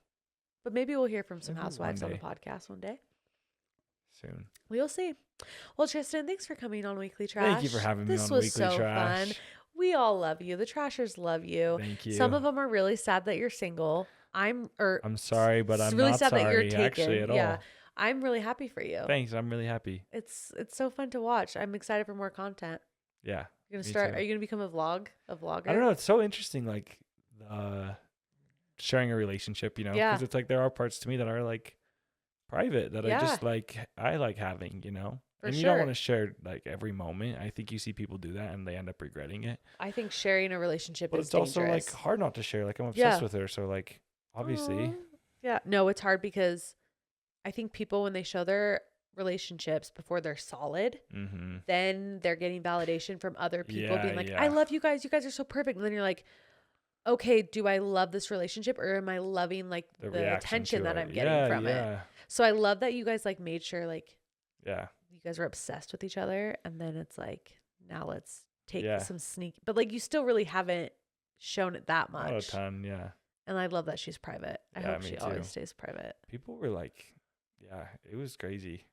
but maybe we'll hear from some housewives on the podcast one day. Soon. We'll see. Well, Tristan, thanks for coming on Weekly Trash. Thank you for having me on Weekly Trash. This was so fun. We all love you. The Trashers love you. Thank you. Some of them are really sad that you're single. I'm sorry, but I'm really not sad sorry that you're taken. Actually at all. I'm really happy for you. Thanks. I'm really happy. It's so fun to watch. I'm excited for more content. Yeah. You're gonna start. Are you gonna become a vlogger? I don't know. It's so interesting, like sharing a relationship. You know, because it's like there are parts to me that are like private that I just like. I like having. You know, you don't want to share like every moment. I think you see people do that and they end up regretting it. I think sharing a relationship is dangerous. dangerous. Also like hard not to share. Like I'm obsessed with her, so like obviously. Yeah. No, it's hard because I think people when they show their relationships before they're solid, then they're getting validation from other people being like, I love you guys are so perfect. And then you're like, okay, do I love this relationship or am I loving like the attention that I'm getting from it? So I love that you guys like made sure like you guys were obsessed with each other, and then it's like now let's take some sneak, but like you still really haven't shown it that much. Not a ton, and I love that she's private. I hope she always stays private. People were like, it was crazy.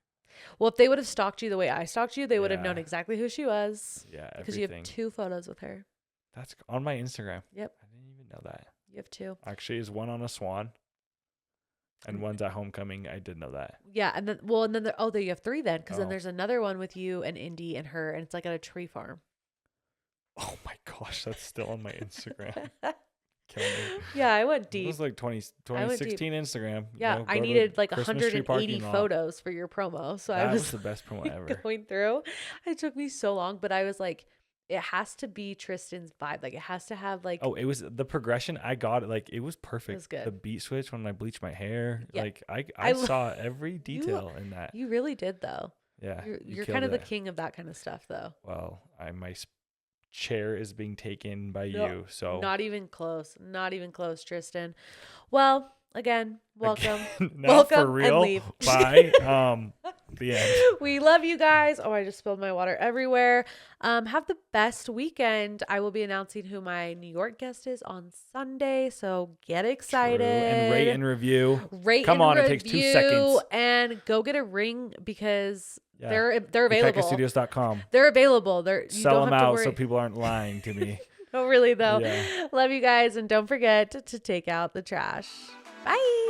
Well, if they would have stalked you the way I stalked you, they would have known exactly who she was. Yeah, because you have 2 photos with her. That's on my Instagram. Yep. I didn't even know that. You have 2. Actually, is one on a swan, and one's at homecoming. I did know that. Yeah, and then there you have 3 then, because then there's another one with you and Indy and her, and it's like at a tree farm. Oh my gosh, that's still on my Instagram. Killing me. Yeah, I went deep. It was like 2016 Instagram. Yeah, I needed like 180 photos for your promo. So that I was the best promo ever. Going through. It took me so long, but I was like, it has to be Tristan's vibe. Like it has to have like. Oh, it was the progression. I got it. Like it was perfect. It was good. The beat switch when I bleached my hair. Yeah. Like I saw every detail in that. You really did though. Yeah. You're kind of the king of that kind of stuff though. Well, my chair is being taken by you, so not even close, Tristan. Well, again, welcome. Welcome for real. And leave. Bye. The end. We love you guys. Oh, I just spilled my water everywhere. Have the best weekend. I will be announcing who my New York guest is on Sunday, so get excited. True. And rate and review. It takes 2 seconds. And go get a ring because they're available. IKAIKAstudios.com. They're available. Sell them out so people aren't lying to me. No, really though. Love you guys, and don't forget to take out the trash. Bye.